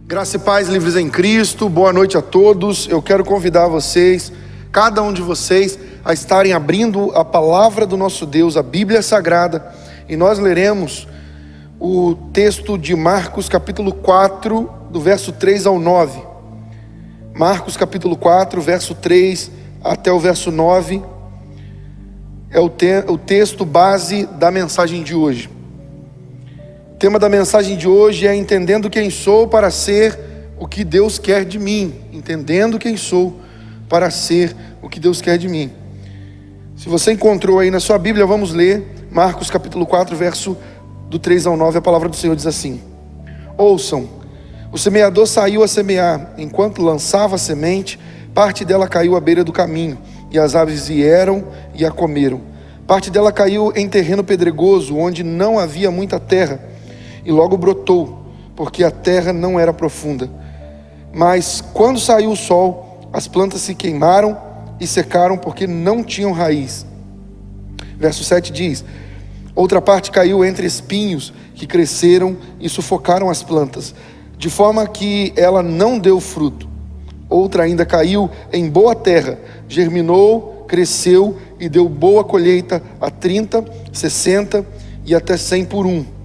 Graça e paz livres em Cristo, boa noite a todos. Eu quero convidar vocês, cada um de vocês, a estarem abrindo a palavra do nosso Deus, a Bíblia Sagrada, e nós leremos o texto de Marcos capítulo 4, do verso 3 ao 9. Marcos capítulo 4, verso 3 até o verso 9, é o texto base da mensagem de hoje. O tema da mensagem de hoje é entendendo quem sou para ser o que Deus quer de mim. Entendendo quem sou para ser o que Deus quer de mim. Se você encontrou aí na sua Bíblia, vamos ler Marcos capítulo 4, verso do 3 ao 9. A palavra do Senhor diz assim: Ouçam, o semeador saiu a semear. Enquanto lançava a semente, parte dela caiu à beira do caminho, e as aves vieram e a comeram. Parte dela caiu em terreno pedregoso, onde não havia muita terra, e logo brotou, porque a terra não era profunda. Mas quando saiu o sol, as plantas se queimaram e secaram, porque não tinham raiz. Verso 7 diz: Outra parte caiu entre espinhos, que cresceram e sufocaram as plantas, de forma que ela não deu fruto. Outra ainda caiu em boa terra, germinou, cresceu e deu boa colheita a 30, 60 e até 100 por um.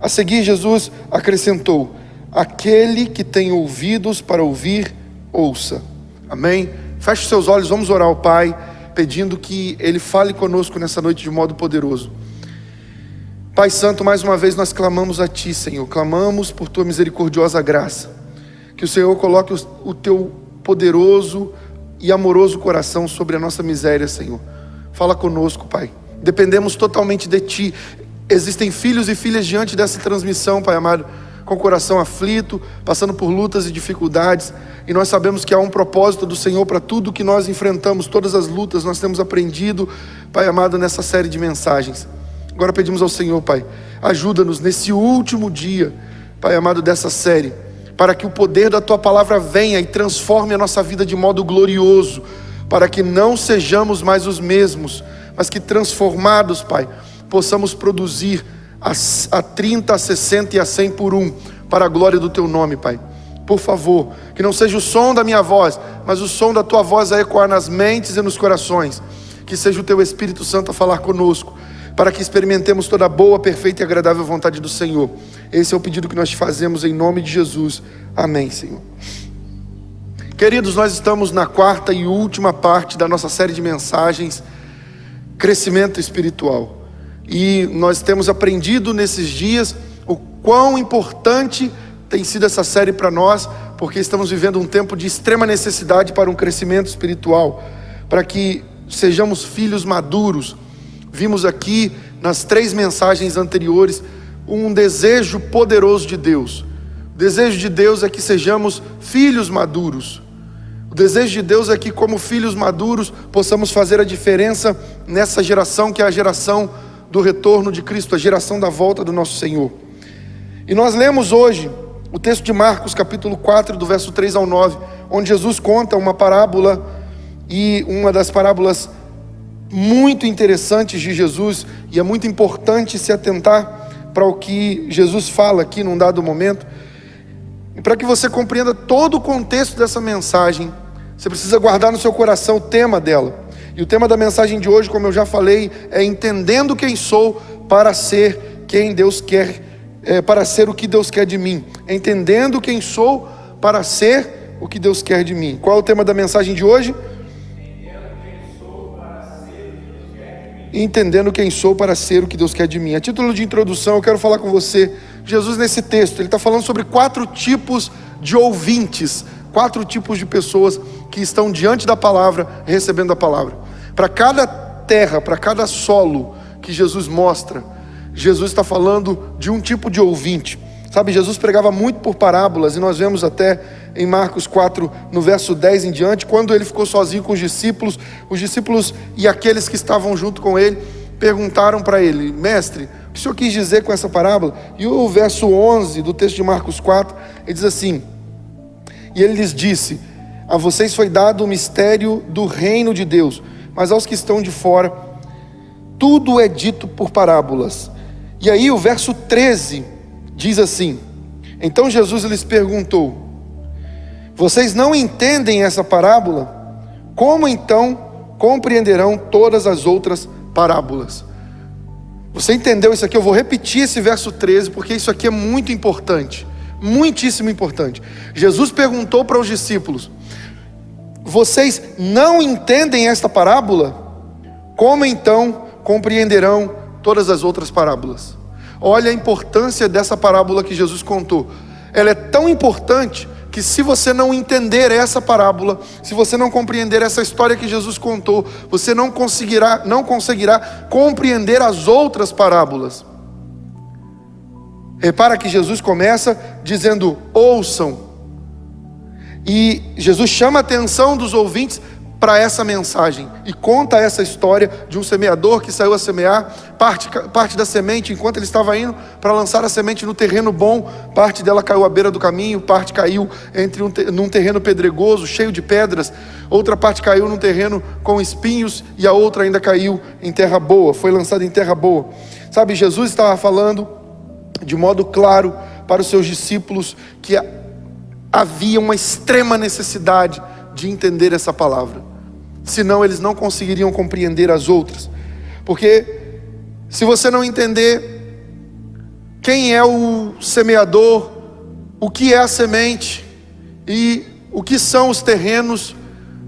A seguir, Jesus acrescentou: Aquele que tem ouvidos para ouvir, ouça. Amém? Feche seus olhos, vamos orar ao Pai, pedindo que Ele fale conosco nessa noite de modo poderoso. Pai Santo, mais uma vez nós clamamos a Ti, Senhor. Clamamos por Tua misericordiosa graça. Que o Senhor coloque o Teu poderoso e amoroso coração sobre a nossa miséria, Senhor. Fala conosco, Pai. Dependemos totalmente de Ti. Existem filhos e filhas diante dessa transmissão, Pai amado, com o coração aflito, passando por lutas e dificuldades, e nós sabemos que há um propósito do Senhor para tudo que nós enfrentamos, todas as lutas nós temos aprendido, Pai amado, nessa série de mensagens. Agora pedimos ao Senhor, Pai, ajuda-nos nesse último dia, Pai amado, dessa série, para que o poder da Tua palavra venha e transforme a nossa vida de modo glorioso, para que não sejamos mais os mesmos, mas que transformados, Pai, possamos produzir a 30, a 60 e a 100 por um, para a glória do Teu nome, Pai. Por favor, que não seja o som da minha voz, mas o som da Tua voz a ecoar nas mentes e nos corações. Que seja o Teu Espírito Santo a falar conosco, para que experimentemos toda a boa, perfeita e agradável vontade do Senhor. Esse é o pedido que nós te fazemos em nome de Jesus. Amém, Senhor. Queridos, nós estamos na quarta e última parte da nossa série de mensagens, Crescimento Espiritual. E nós temos aprendido nesses dias o quão importante tem sido essa série para nós, porque estamos vivendo um tempo de extrema necessidade para um crescimento espiritual, para que sejamos filhos maduros. Vimos aqui nas 3 mensagens anteriores um desejo poderoso de Deus. O desejo de Deus é que sejamos filhos maduros. O desejo de Deus é que, como filhos maduros, possamos fazer a diferença nessa geração que é a geração do retorno de Cristo, a geração da volta do nosso Senhor. E nós lemos hoje o texto de Marcos capítulo 4, do verso 3 ao 9, onde Jesus conta uma parábola, e uma das parábolas muito interessantes de Jesus, e é muito importante se atentar para o que Jesus fala aqui num dado momento. E para que você compreenda todo o contexto dessa mensagem, você precisa guardar no seu coração o tema dela. E o tema da mensagem de hoje, como eu já falei, é entendendo quem sou para ser quem Deus quer, para ser o que Deus quer de mim. Entendendo quem sou para ser o que Deus quer de mim. Qual é o tema da mensagem de hoje? Entendendo quem sou para ser o que Deus quer de mim. A título de introdução, eu quero falar com você. Jesus, nesse texto, ele está falando sobre 4 tipos de ouvintes, 4 tipos de pessoas que estão diante da palavra, recebendo a palavra. Para cada terra, para cada solo que Jesus mostra, Jesus está falando de um tipo de ouvinte. Sabe, Jesus pregava muito por parábolas, e nós vemos até em Marcos 4, no verso 10 em diante, quando ele ficou sozinho com os discípulos e aqueles que estavam junto com ele, perguntaram para ele: Mestre, o que o Senhor quis dizer com essa parábola? E o verso 11 do texto de Marcos 4, ele diz assim: E ele lhes disse: A vocês foi dado o mistério do reino de Deus, mas aos que estão de fora, tudo é dito por parábolas. E aí o verso 13 diz assim: Então Jesus lhes perguntou: vocês não entendem essa parábola? Como então compreenderão todas as outras parábolas? Você entendeu isso aqui? Eu vou repetir esse verso 13, porque isso aqui é muito importante, muitíssimo importante. Jesus perguntou para os discípulos: vocês não entendem esta parábola? Como então compreenderão todas as outras parábolas? Olha a importância dessa parábola que Jesus contou. Ela é tão importante que, se você não entender essa parábola, se você não compreender essa história que Jesus contou, você não conseguirá compreender as outras parábolas. Repara que Jesus começa dizendo: ouçam. E Jesus chama a atenção dos ouvintes para essa mensagem e conta essa história de um semeador que saiu a semear. Parte da semente, enquanto ele estava indo para lançar a semente no terreno bom, parte dela caiu à beira do caminho, parte caiu num terreno pedregoso, cheio de pedras, outra parte caiu num terreno com espinhos, e a outra ainda caiu em terra boa, foi lançada em terra boa. Sabe, Jesus estava falando de modo claro para os seus discípulos que havia uma extrema necessidade de entender essa palavra, senão eles não conseguiriam compreender as outras. Porque se você não entender quem é o semeador, o que é a semente e o que são os terrenos,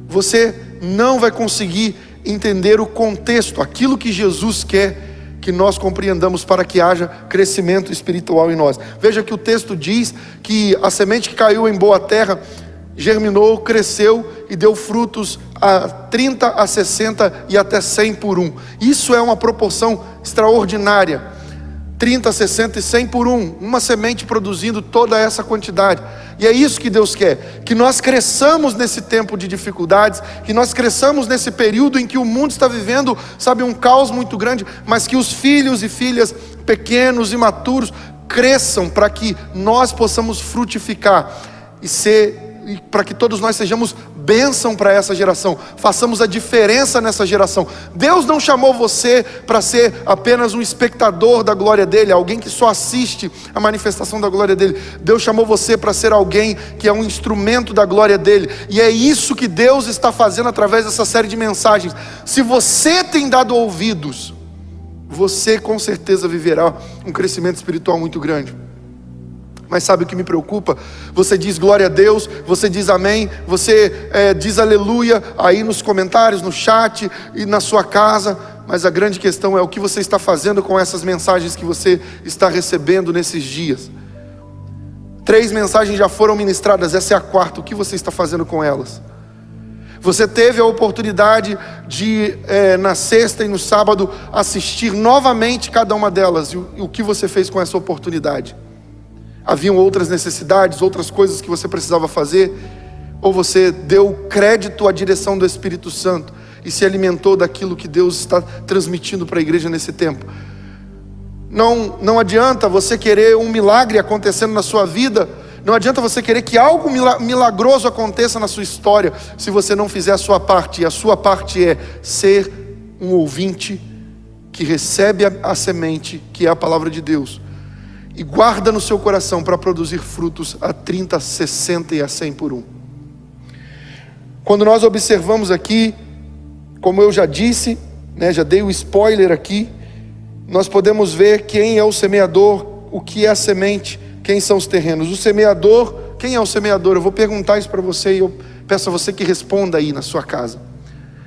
você não vai conseguir entender o contexto, aquilo que Jesus quer que nós compreendamos para que haja crescimento espiritual em nós. Veja que o texto diz que a semente que caiu em boa terra germinou, cresceu e deu frutos a 30, a 60 e até 100 por um. Isso é uma proporção extraordinária. 30, 60 e 100 por um. Uma semente produzindo toda essa quantidade. E é isso que Deus quer. Que nós cresçamos nesse tempo de dificuldades. Que nós cresçamos nesse período em que o mundo está vivendo, sabe, um caos muito grande. Mas que os filhos e filhas pequenos e maturos cresçam para que nós possamos frutificar e para que todos nós sejamos bênção para essa geração, façamos a diferença nessa geração. Deus não chamou você para ser apenas um espectador da glória dele, alguém que só assiste a manifestação da glória dele. Deus chamou você para ser alguém que é um instrumento da glória dele, e é isso que Deus está fazendo através dessa série de mensagens. Se você tem dado ouvidos, você com certeza viverá um crescimento espiritual muito grande. Mas sabe o que me preocupa? Você diz glória a Deus, você diz amém, você diz aleluia aí nos comentários, no chat e na sua casa. Mas a grande questão é o que você está fazendo com essas mensagens que você está recebendo nesses dias. 3 mensagens já foram ministradas, essa é a 4ª. O que você está fazendo com elas? Você teve a oportunidade de na sexta e no sábado assistir novamente cada uma delas. E o que você fez com essa oportunidade? Haviam outras necessidades, outras coisas que você precisava fazer? Ou você deu crédito à direção do Espírito Santo e se alimentou daquilo que Deus está transmitindo para a igreja nesse tempo? Não adianta você querer um milagre acontecendo na sua vida, não adianta você querer que algo milagroso aconteça na sua história, se você não fizer a sua parte. E a sua parte é ser um ouvinte que recebe a semente, que é a palavra de Deus, e guarda no seu coração para produzir frutos a 30, 60 e a 100 por um. Quando nós observamos aqui, como eu já disse, já dei o spoiler aqui, nós podemos ver quem é o semeador, o que é a semente, quem são os terrenos. O semeador, quem é o semeador? Eu vou perguntar isso para você e eu peço a você que responda aí na sua casa.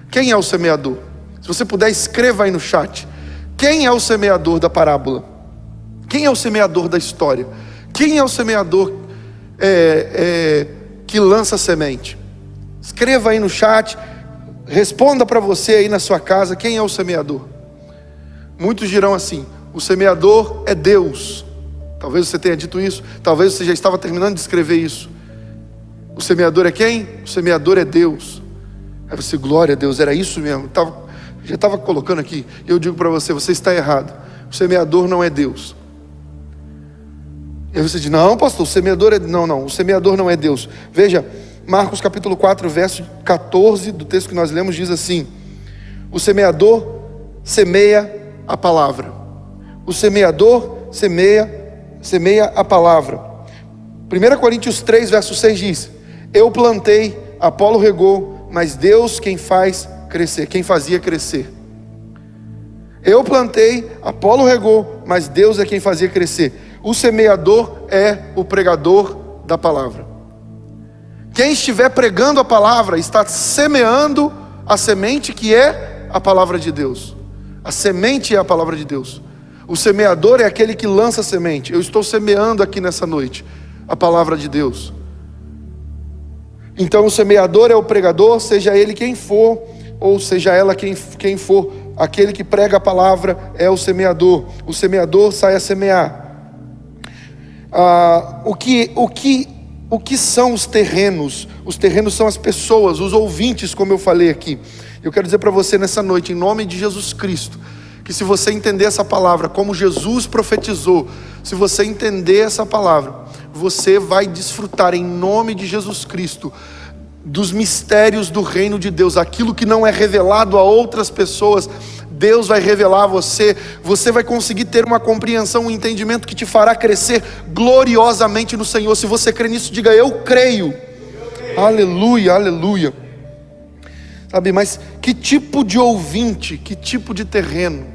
Quem é o semeador? Se você puder, escreva aí no chat. Quem é o semeador da parábola? Quem é o semeador da história? Quem é o semeador que lança a semente? Escreva aí no chat, responda para você aí na sua casa, quem é o semeador? Muitos dirão assim: o semeador é Deus. Talvez você tenha dito isso, talvez você já estava terminando de escrever isso. O semeador é quem? O semeador é Deus. Aí você, glória a Deus, era isso mesmo, já estava colocando aqui. Eu digo para você, você está errado. O semeador não é Deus. E você diz: não, pastor, o semeador é... Não, o semeador não é Deus. Veja, Marcos capítulo 4, verso 14 do texto que nós lemos, diz assim: o semeador semeia a palavra. O semeador semeia a palavra. 1 Coríntios 3, verso 6 diz: eu plantei, Apolo regou, mas Deus quem fazia crescer. Eu plantei, Apolo regou, mas Deus é quem fazia crescer. O semeador é o pregador da palavra. Quem estiver pregando a palavra está semeando a semente que é a palavra de Deus. A semente é a palavra de Deus. O semeador é aquele que lança a semente. Eu estou semeando aqui nessa noite a palavra de Deus. Então o semeador é o pregador, seja ele quem for, ou seja ela quem for, aquele que prega a palavra é o semeador. O semeador sai a semear. O que são os terrenos? Os terrenos são as pessoas, os ouvintes, como eu falei aqui. Eu quero dizer para você nessa noite, em nome de Jesus Cristo, que se você entender essa palavra como Jesus profetizou, se você entender essa palavra, você vai desfrutar em nome de Jesus Cristo dos mistérios do reino de Deus. Aquilo que não é revelado a outras pessoas, Deus vai revelar a você. Você vai conseguir ter uma compreensão, um entendimento que te fará crescer gloriosamente no Senhor. Se você crê nisso, diga: eu creio. Aleluia, aleluia. Sabe, mas que tipo de ouvinte, que tipo de terreno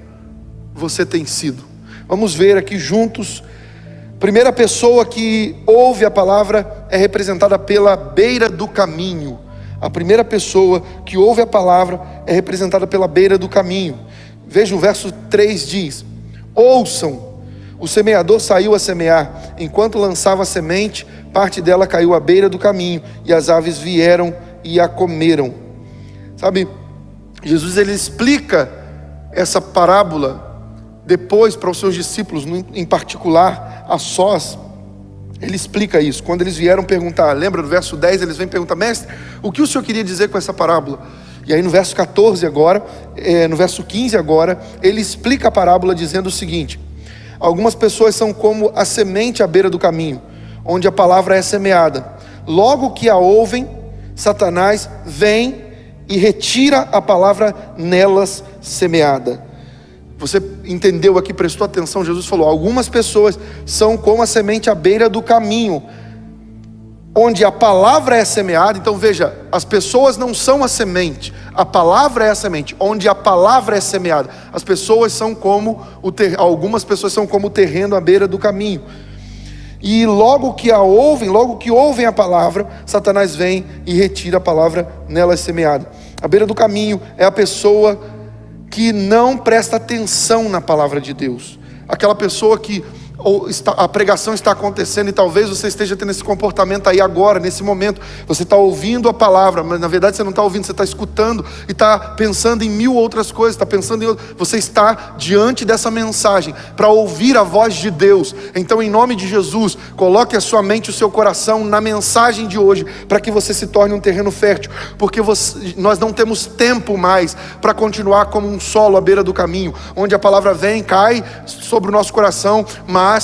você tem sido? Vamos ver aqui juntos. Primeira pessoa que ouve a palavra é representada pela beira do caminho. A primeira pessoa que ouve a palavra é representada pela beira do caminho. Veja o verso 3 diz: ouçam, o semeador saiu a semear, enquanto lançava a semente, parte dela caiu à beira do caminho, e as aves vieram e a comeram. Sabe, Jesus ele explica essa parábola depois para os seus discípulos, em particular a sós. Ele explica isso, quando eles vieram perguntar, lembra do verso 10, eles vêm perguntar: mestre, o que o senhor queria dizer com essa parábola? E aí no verso 14 agora, no verso 15 agora, ele explica a parábola dizendo o seguinte: algumas pessoas são como a semente à beira do caminho, onde a palavra é semeada. Logo que a ouvem, Satanás vem e retira a palavra nelas semeada. Você entendeu aqui, prestou atenção? Jesus falou: algumas pessoas são como a semente à beira do caminho, onde a palavra é semeada. Então veja, as pessoas não são a semente, a palavra é a semente. Onde a palavra é semeada, as pessoas são como algumas pessoas são como o terreno à beira do caminho. E logo que ouvem a palavra, Satanás vem e retira a palavra nelas semeada. À beira do caminho é a pessoa que não presta atenção na palavra de Deus. Aquela pessoa que a pregação está acontecendo e talvez você esteja tendo esse comportamento aí agora, nesse momento. Você está ouvindo a palavra, mas na verdade você não está ouvindo, você está escutando e está pensando em mil outras coisas, você está diante dessa mensagem para ouvir a voz de Deus. Então, em nome de Jesus, coloque a sua mente e o seu coração na mensagem de hoje, para que você se torne um terreno fértil, porque nós não temos tempo mais para continuar como um solo à beira do caminho, onde a palavra vem, cai sobre o nosso coração, mas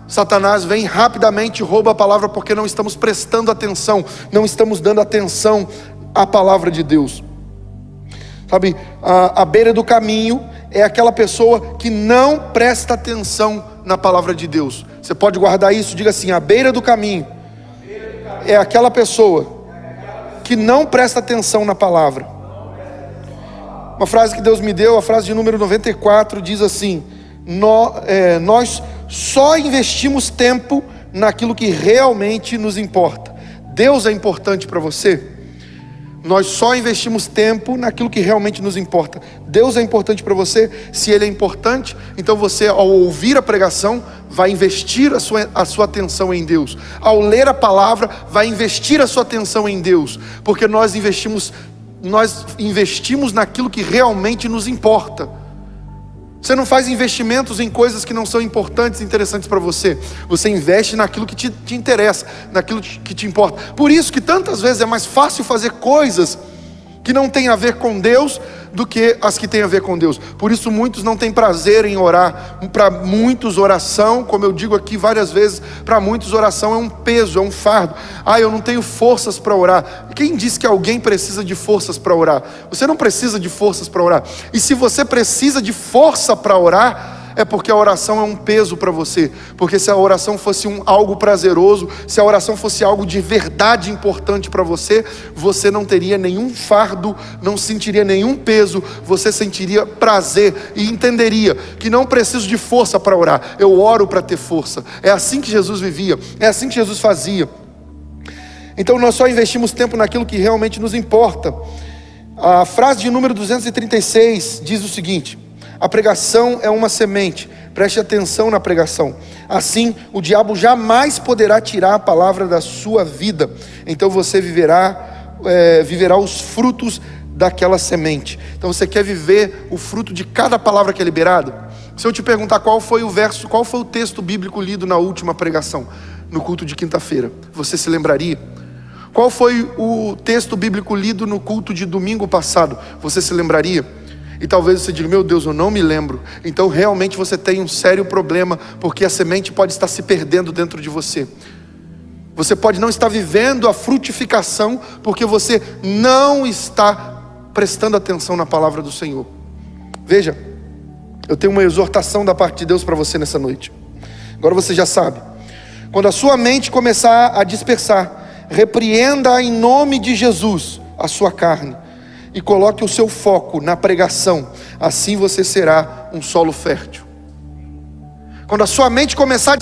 Satanás vem rapidamente e rouba a palavra, porque não estamos prestando atenção, não estamos dando atenção à palavra de Deus. Sabe, a beira do caminho é aquela pessoa que não presta atenção na palavra de Deus. Você pode guardar isso, diga assim: a beira do caminho é aquela pessoa que não presta atenção na palavra. Uma frase que Deus me deu, a frase de número 94, diz assim: nós só investimos tempo naquilo que realmente nos importa. Deus é importante para você? Nós só investimos tempo naquilo que realmente nos importa. Deus é importante para você? Se Ele é importante, então você, ao ouvir a pregação, vai investir a sua atenção em Deus. Ao ler a palavra, vai investir a sua atenção em Deus, porque nós investimos naquilo que realmente nos importa. Você não faz investimentos em coisas que não são importantes e interessantes para você. Você investe naquilo que te interessa, naquilo que te importa. Por isso que tantas vezes é mais fácil fazer coisas que não têm a ver com Deus do que as que têm a ver com Deus. Por isso muitos não têm prazer em orar. Para muitos oração, como eu digo aqui várias vezes, para muitos oração é um peso, é um fardo. Eu não tenho forças para orar. Quem disse que alguém precisa de forças para orar? Você não precisa de forças para orar. E se você precisa de força para orar, é porque a oração é um peso para você. Porque se a oração fosse algo prazeroso, se a oração fosse algo de verdade importante para você, você não teria nenhum fardo, não sentiria nenhum peso, você sentiria prazer e entenderia que não preciso de força para orar, eu oro para ter força. É assim que Jesus vivia, é assim que Jesus fazia. Então nós só investimos tempo naquilo que realmente nos importa. A frase de número 236 diz o seguinte: a pregação é uma semente, preste atenção na pregação. Assim, o diabo jamais poderá tirar a palavra da sua vida. Então você viverá os frutos daquela semente. Então você quer viver o fruto de cada palavra que é liberada? Se eu te perguntar qual foi o texto bíblico lido na última pregação, no culto de quinta-feira, você se lembraria? Qual foi o texto bíblico lido no culto de domingo passado? Você se lembraria? E talvez você diga: meu Deus, eu não me lembro. Então realmente você tem um sério problema, porque a semente pode estar se perdendo dentro de você. Você pode não estar vivendo a frutificação, porque você não está prestando atenção na palavra do Senhor. Veja, eu tenho uma exortação da parte de Deus para você nessa noite. Agora você já sabe. Quando a sua mente começar a dispersar, repreenda em nome de Jesus a sua carne e coloque o seu foco na pregação. Assim você será um solo fértil. Quando a sua mente começar a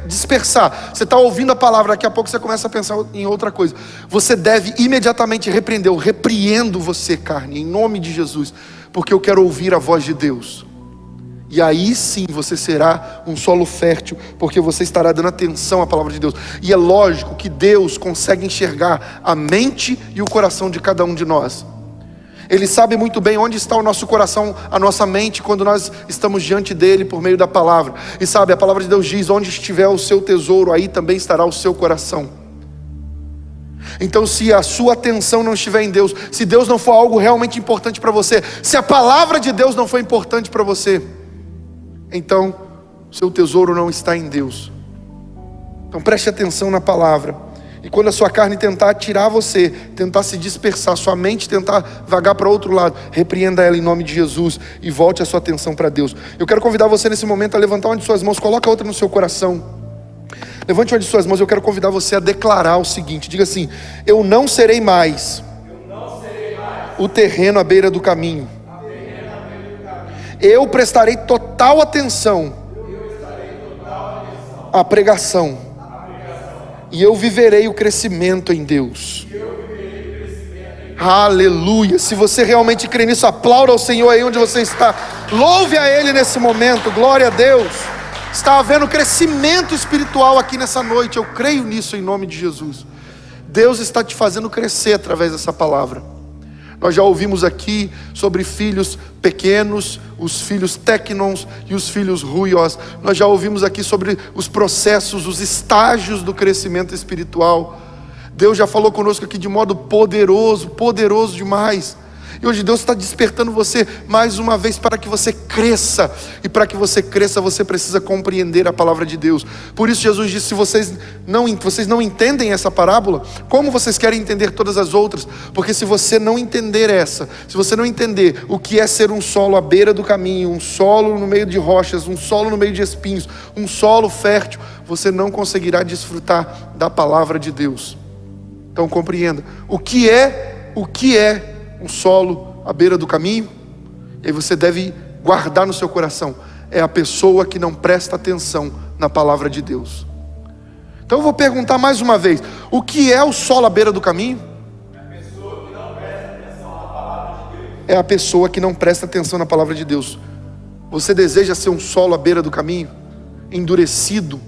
dispersar, você está ouvindo a palavra, daqui a pouco você começa a pensar em outra coisa, você deve imediatamente repreender. Eu repreendo você, carne, em nome de Jesus, porque eu quero ouvir a voz de Deus. E aí sim você será um solo fértil, porque você estará dando atenção à palavra de Deus. E é lógico que Deus consegue enxergar a mente e o coração de cada um de nós. Ele sabe muito bem onde está o nosso coração, a nossa mente, quando nós estamos diante dele por meio da palavra. E sabe, a palavra de Deus diz: onde estiver o seu tesouro, aí também estará o seu coração. Então se a sua atenção não estiver em Deus, se Deus não for algo realmente importante para você, se a palavra de Deus não for importante para você, então seu tesouro não está em Deus. Então preste atenção na palavra. E quando a sua carne tentar tirar você, tentar se dispersar, sua mente tentar vagar para outro lado, repreenda ela em nome de Jesus e volte a sua atenção para Deus. Eu quero convidar você nesse momento a levantar uma de suas mãos, coloca a outra no seu coração. Levante uma de suas mãos. Eu quero convidar você a declarar o seguinte: diga assim: eu não serei mais o terreno à beira do caminho. Eu prestarei total atenção à pregação. E eu viverei o crescimento em Deus. Aleluia. Se você realmente crê nisso, aplauda ao Senhor aí onde você está. Louve a Ele nesse momento. Glória a Deus. Está havendo crescimento espiritual aqui nessa noite. Eu creio nisso em nome de Jesus. Deus está te fazendo crescer através dessa palavra. Nós já ouvimos aqui sobre filhos pequenos, os filhos tecnons e os filhos ruios. Nós já ouvimos aqui sobre os processos, os estágios do crescimento espiritual. Deus já falou conosco aqui de modo poderoso, poderoso demais. E hoje Deus está despertando você mais uma vez para que você cresça. E para que você cresça, você precisa compreender a palavra de Deus. Por isso Jesus disse: se vocês não entendem essa parábola, como vocês querem entender todas as outras? Porque se você não entender essa, se você não entender o que é ser um solo à beira do caminho, um solo no meio de rochas, um solo no meio de espinhos, um solo fértil, você não conseguirá desfrutar da palavra de Deus. Então compreenda o que é um solo à beira do caminho. E aí você deve guardar no seu coração: é a pessoa que não presta atenção na palavra de Deus. Então eu vou perguntar mais uma vez: o que é o solo à beira do caminho? É a pessoa que não presta atenção na palavra de Deus. Você deseja ser um solo à beira do caminho, endurecido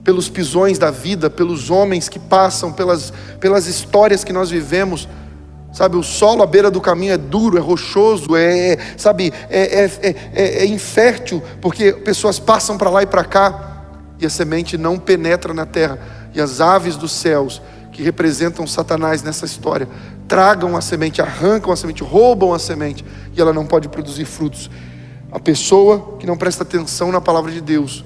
pelos pisões da vida, pelos homens que passam, pelas histórias que nós vivemos? Sabe, o solo à beira do caminho é duro, é rochoso, é infértil, porque pessoas passam para lá e para cá, e a semente não penetra na terra. E as aves dos céus, que representam Satanás nessa história, tragam a semente, arrancam a semente, roubam a semente, e ela não pode produzir frutos. A pessoa que não presta atenção na palavra de Deus,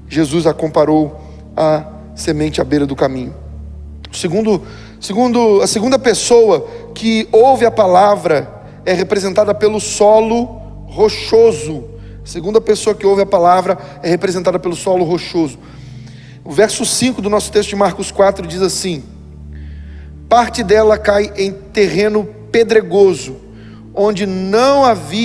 Jesus a comparou à semente à beira do caminho. A segunda pessoa que ouve a palavra é representada pelo solo rochoso. A segunda pessoa que ouve a palavra é representada pelo solo rochoso. O verso 5 do nosso texto de Marcos 4 diz assim: parte dela cai em terreno pedregoso,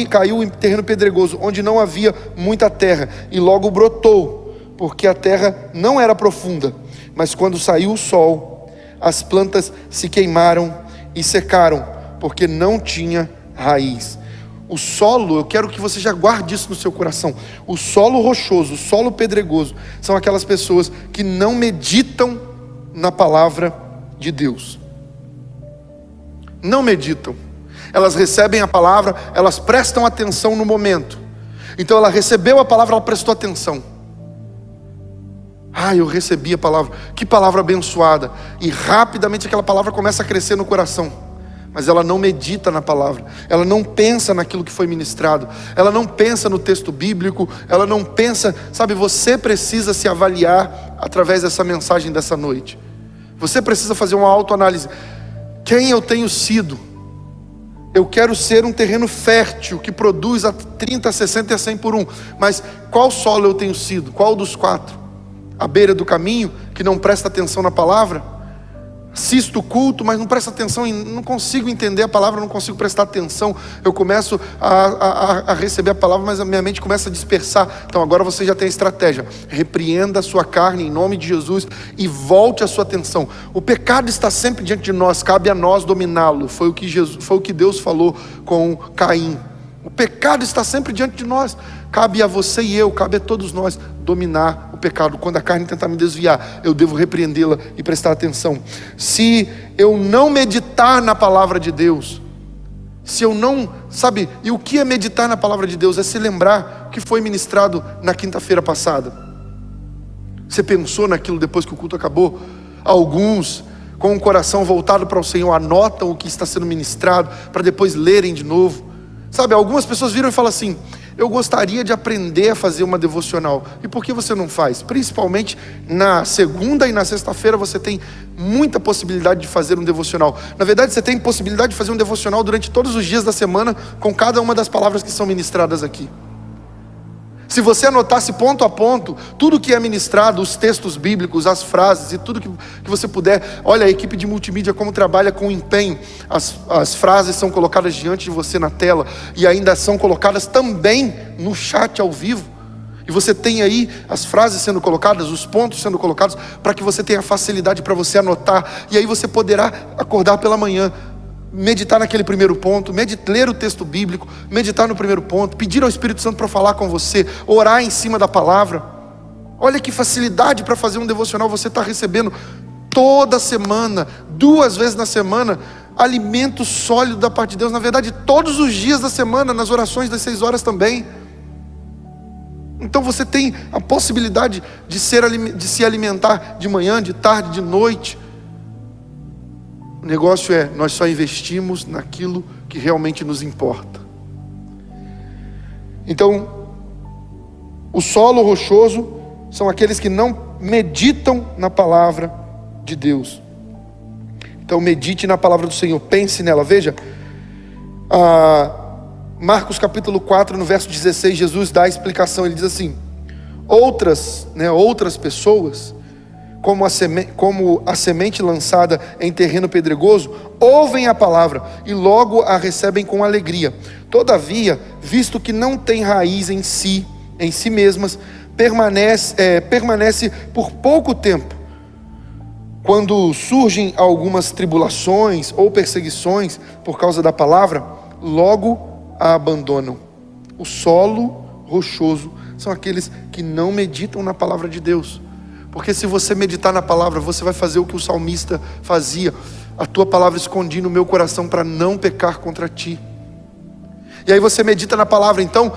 caiu em terreno pedregoso, onde não havia muita terra, e logo brotou, porque a terra não era profunda. Mas quando saiu o sol, as plantas se queimaram e secaram, porque não tinha raiz. O solo, eu quero que você já guarde isso no seu coração. O solo rochoso, o solo pedregoso, são aquelas pessoas que não meditam na palavra de Deus. Não meditam. Elas recebem a palavra, elas prestam atenção no momento. Então ela recebeu a palavra, ela prestou atenção. Eu recebi a palavra, que palavra abençoada. E rapidamente aquela palavra começa a crescer no coração. Mas ela não medita na palavra, ela não pensa naquilo que foi ministrado, ela não pensa no texto bíblico, ela não pensa, sabe, você precisa se avaliar através dessa mensagem dessa noite. Você precisa fazer uma autoanálise. Quem eu tenho sido? Eu quero ser um terreno fértil, que produz a 30, a 60 e a 100 por 1. Mas qual solo eu tenho sido? Qual dos 4? À beira do caminho, que não presta atenção na palavra? Assisto o culto, mas não presta atenção, não consigo entender a palavra, não consigo prestar atenção. Eu começo a receber a palavra, mas a minha mente começa a dispersar. Então agora você já tem a estratégia. Repreenda a sua carne em nome de Jesus e volte a sua atenção. O pecado está sempre diante de nós, cabe a nós dominá-lo. Foi o que Deus falou com Caim. O pecado está sempre diante de nós. Cabe a você e eu, cabe a todos nós dominar o pecado. Quando a carne tentar me desviar, eu devo repreendê-la e prestar atenção. Se eu não meditar na palavra de Deus, se eu não, sabe, e o que é meditar na palavra de Deus? É se lembrar que foi ministrado na quinta-feira passada. Você pensou naquilo depois que o culto acabou? Alguns, com o coração voltado para o Senhor, anotam o que está sendo ministrado, para depois lerem de novo. Sabe, algumas pessoas viram e falam assim: eu gostaria de aprender a fazer uma devocional. E por que você não faz? Principalmente na segunda e na sexta-feira você tem muita possibilidade de fazer um devocional. Na verdade, você tem possibilidade de fazer um devocional durante todos os dias da semana, com cada uma das palavras que são ministradas aqui. Se você anotasse ponto a ponto tudo que é ministrado, os textos bíblicos, as frases e tudo que você puder. Olha, a equipe de multimídia como trabalha com empenho. As frases são colocadas diante de você na tela e ainda são colocadas também no chat ao vivo. E você tem aí as frases sendo colocadas, os pontos sendo colocados, para que você tenha facilidade para você anotar. E aí você poderá acordar pela manhã, meditar naquele primeiro ponto, ler o texto bíblico, meditar no primeiro ponto, pedir ao Espírito Santo para falar com você, orar em cima da palavra. Olha que facilidade para fazer um devocional você está recebendo toda semana, 2 vezes na semana, alimento sólido da parte de Deus. Na verdade, todos os dias da semana, nas orações das 6 horas também. Então você tem a possibilidade de se alimentar de manhã, de tarde, de noite. O negócio é, nós só investimos naquilo que realmente nos importa. Então, o solo rochoso são aqueles que não meditam na palavra de Deus. Então medite na palavra do Senhor, pense nela. Veja, Marcos capítulo 4, no verso 16, Jesus dá a explicação. Ele diz assim: outras pessoas, como a semente lançada em terreno pedregoso, ouvem a palavra e logo a recebem com alegria. Todavia, visto que não tem raiz em si mesmas, permanece por pouco tempo. Quando surgem algumas tribulações ou perseguições por causa da palavra, logo a abandonam. O solo rochoso são aqueles que não meditam na palavra de Deus. Porque se você meditar na palavra, você vai fazer o que o salmista fazia: a tua palavra escondi no meu coração para não pecar contra ti. E aí você medita na palavra. Então,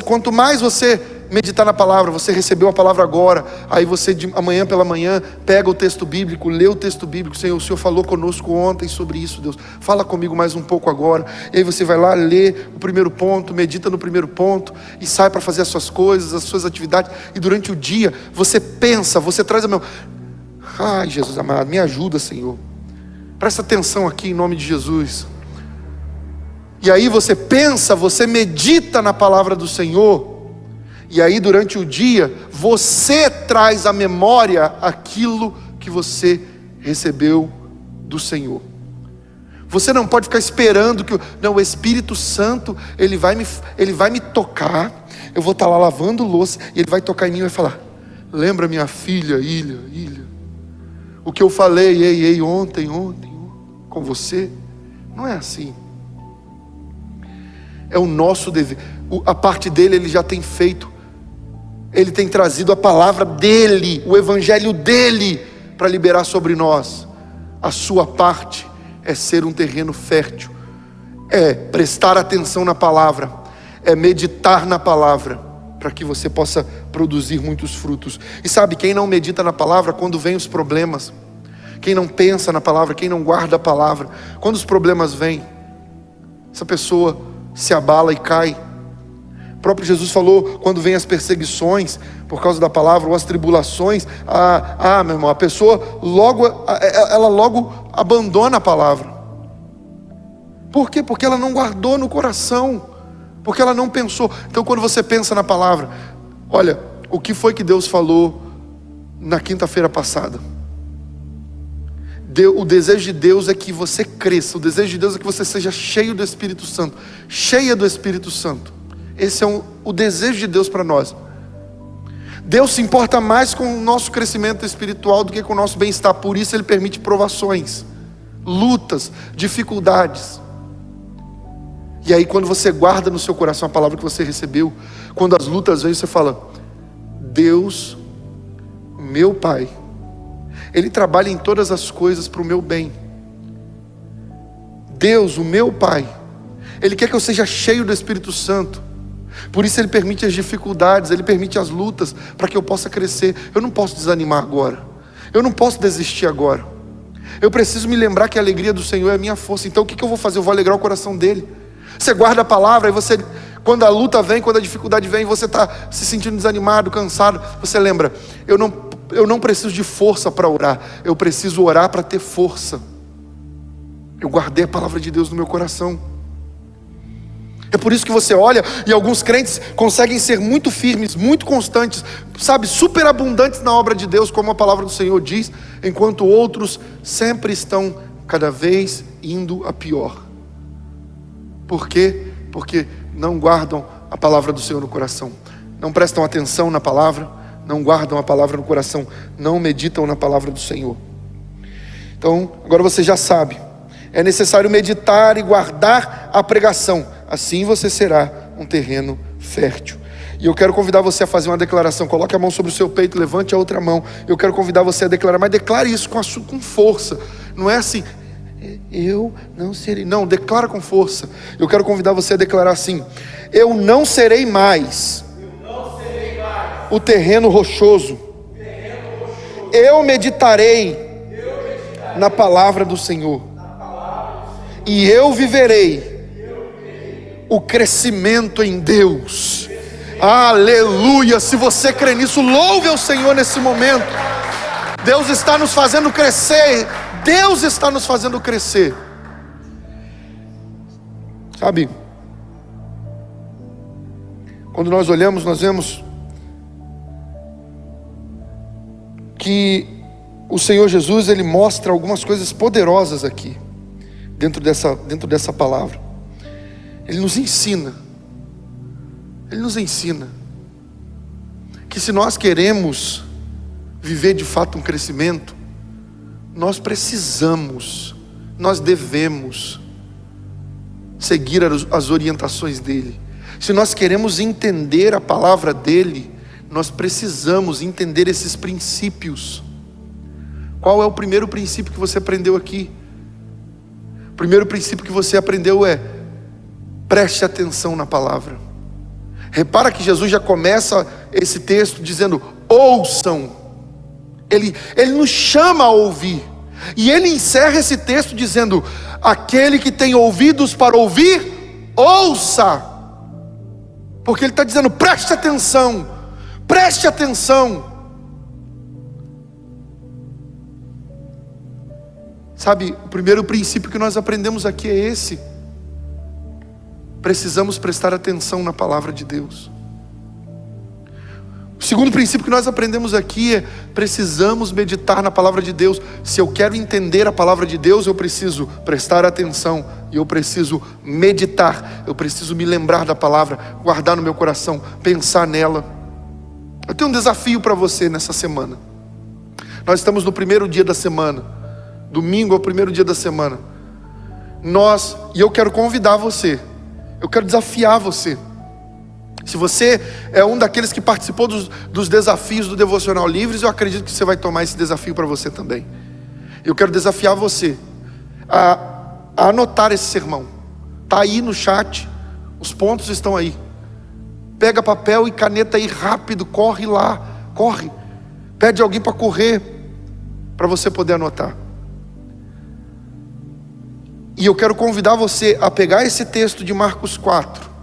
quanto mais você meditar na palavra, você recebeu a palavra agora, aí você amanhã pela manhã pega o texto bíblico, lê o texto bíblico. Senhor, o Senhor falou conosco ontem sobre isso, Deus, fala comigo mais um pouco agora. E aí você vai lá, lê o primeiro ponto, medita no primeiro ponto e sai para fazer as suas coisas, as suas atividades. E durante o dia você pensa, você traz a meu... Ai, Jesus amado, me ajuda, Senhor, presta atenção aqui em nome de Jesus. E aí você pensa, você medita na palavra do Senhor. E aí durante o dia, você traz à memória aquilo que você recebeu do Senhor. Você não pode ficar esperando que o Espírito Santo, ele vai me tocar, eu vou estar lá lavando louça, e ele vai tocar em mim e vai falar: lembra minha filha, Ilha, o que eu falei, ontem, com você? Não é assim. É o nosso dever. A parte dele ele já tem feito. Ele tem trazido a palavra dele, o evangelho dele, para liberar sobre nós. A sua parte é ser um terreno fértil, é prestar atenção na palavra, é meditar na palavra, para que você possa produzir muitos frutos. E sabe, quem não medita na palavra, quando vem os problemas, quem não pensa na palavra, quem não guarda a palavra, quando os problemas vêm, essa pessoa se abala e cai. O próprio Jesus falou, quando vem as perseguições por causa da palavra, ou as tribulações, meu irmão, a pessoa logo abandona a palavra. Por quê? Porque ela não guardou no coração, porque ela não pensou. Então quando você pensa na palavra, olha, o que foi que Deus falou na quinta-feira passada? O desejo de Deus é que você cresça, o desejo de Deus é que você seja cheio do Espírito Santo, cheia do Espírito Santo. Esse é o desejo de Deus para nós. Deus se importa mais com o nosso crescimento espiritual do que com o nosso bem-estar. Por isso Ele permite provações, lutas, dificuldades. E aí quando você guarda no seu coração a palavra que você recebeu, quando as lutas vêm, você fala: Deus, meu Pai, Ele trabalha em todas as coisas para o meu bem. Deus, o meu Pai, Ele quer que eu seja cheio do Espírito Santo. Por isso Ele permite as dificuldades, Ele permite as lutas, para que eu possa crescer. Eu não posso desanimar agora, eu não posso desistir agora. Eu preciso me lembrar que a alegria do Senhor é a minha força. Então o que eu vou fazer? Eu vou alegrar o coração dele. Você guarda a palavra, e você, quando a luta vem, quando a dificuldade vem, você está se sentindo desanimado, cansado, você lembra: eu não preciso de força para orar, eu preciso orar para ter força. Eu guardei a palavra de Deus no meu coração. É por isso que você olha, e alguns crentes conseguem ser muito firmes, muito constantes, sabe, superabundantes na obra de Deus, como a palavra do Senhor diz, enquanto outros sempre estão cada vez indo a pior. Por quê? Porque não guardam a palavra do Senhor no coração, não prestam atenção na palavra, não guardam a palavra no coração, não meditam na palavra do Senhor. Então, agora você já sabe, é necessário meditar e guardar a pregação, assim você será um terreno fértil. E eu quero convidar você a fazer uma declaração. Coloque a mão sobre o seu peito, levante a outra mão. Eu quero convidar você a declarar, mas declare isso com força. Não é assim: eu não serei. Não, declara com força. Eu quero convidar você a declarar assim: eu não serei mais o terreno rochoso. Eu meditarei na palavra do Senhor, e eu viverei o crescimento em Deus. Aleluia! Se você crê nisso, louve ao Senhor nesse momento. Deus está nos fazendo crescer. Deus está nos fazendo crescer. Sabe, quando nós olhamos, nós vemos que o Senhor Jesus, Ele mostra algumas coisas poderosas aqui, dentro dessa palavra. Ele nos ensina que se nós queremos viver de fato um crescimento, nós devemos seguir as orientações dele. Se nós queremos entender a palavra dele, nós precisamos entender esses princípios. Qual é o primeiro princípio que você aprendeu aqui? O primeiro princípio que você aprendeu é: preste atenção na palavra. Repara que Jesus já começa esse texto dizendo: ouçam. Ele nos chama a ouvir. E ele encerra esse texto dizendo: aquele que tem ouvidos para ouvir, ouça. Porque ele está dizendo: preste atenção, preste atenção. Sabe, o primeiro princípio que nós aprendemos aqui é esse: precisamos prestar atenção na palavra de Deus. O segundo princípio que nós aprendemos aqui é: precisamos meditar na palavra de Deus. Se eu quero entender a palavra de Deus, eu preciso prestar atenção, e eu preciso meditar, eu preciso me lembrar da palavra, guardar no meu coração, pensar nela. Eu tenho um desafio para você nessa semana. Nós estamos no primeiro dia da semana, domingo é o primeiro dia da semana. E eu quero convidar você, eu quero desafiar você. Se você é um daqueles que participou dos desafios do Devocional Livres, eu acredito que você vai tomar esse desafio para você também. Eu quero desafiar você a anotar esse sermão. Está aí no chat, os pontos estão aí. Pega papel e caneta aí rápido, corre lá, corre. Pede alguém para correr, para você poder anotar. E eu quero convidar você a pegar esse texto de Marcos 4,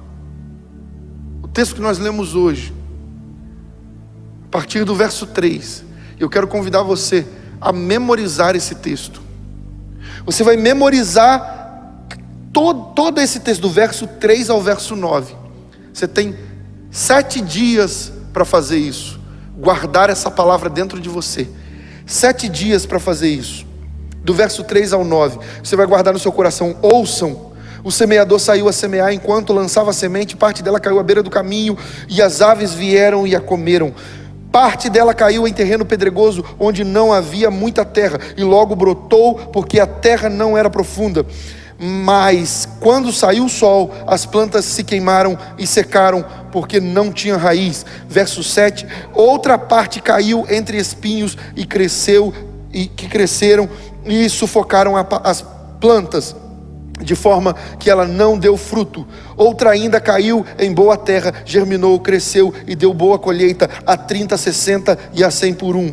o texto que nós lemos hoje, a partir do verso 3. Eu quero convidar você a memorizar esse texto. Você vai memorizar todo esse texto, do verso 3 ao verso 9. Você tem 7 dias para fazer isso, guardar essa palavra dentro de você. 7 dias para fazer isso, do verso 3 ao 9. Você vai guardar no seu coração. Ouçam: o semeador saiu a semear, enquanto lançava a semente, parte dela caiu à beira do caminho, e as aves vieram e a comeram. Parte dela caiu em terreno pedregoso, onde não havia muita terra, e logo brotou, porque a terra não era profunda. Mas quando saiu o sol, as plantas se queimaram e secaram, porque não tinha raiz. Verso 7: outra parte caiu entre espinhos e cresceram e sufocaram as plantas, de forma que ela não deu fruto. Outra ainda caiu em boa terra, germinou, cresceu e deu boa colheita, a 30, 60 e a 100 por um.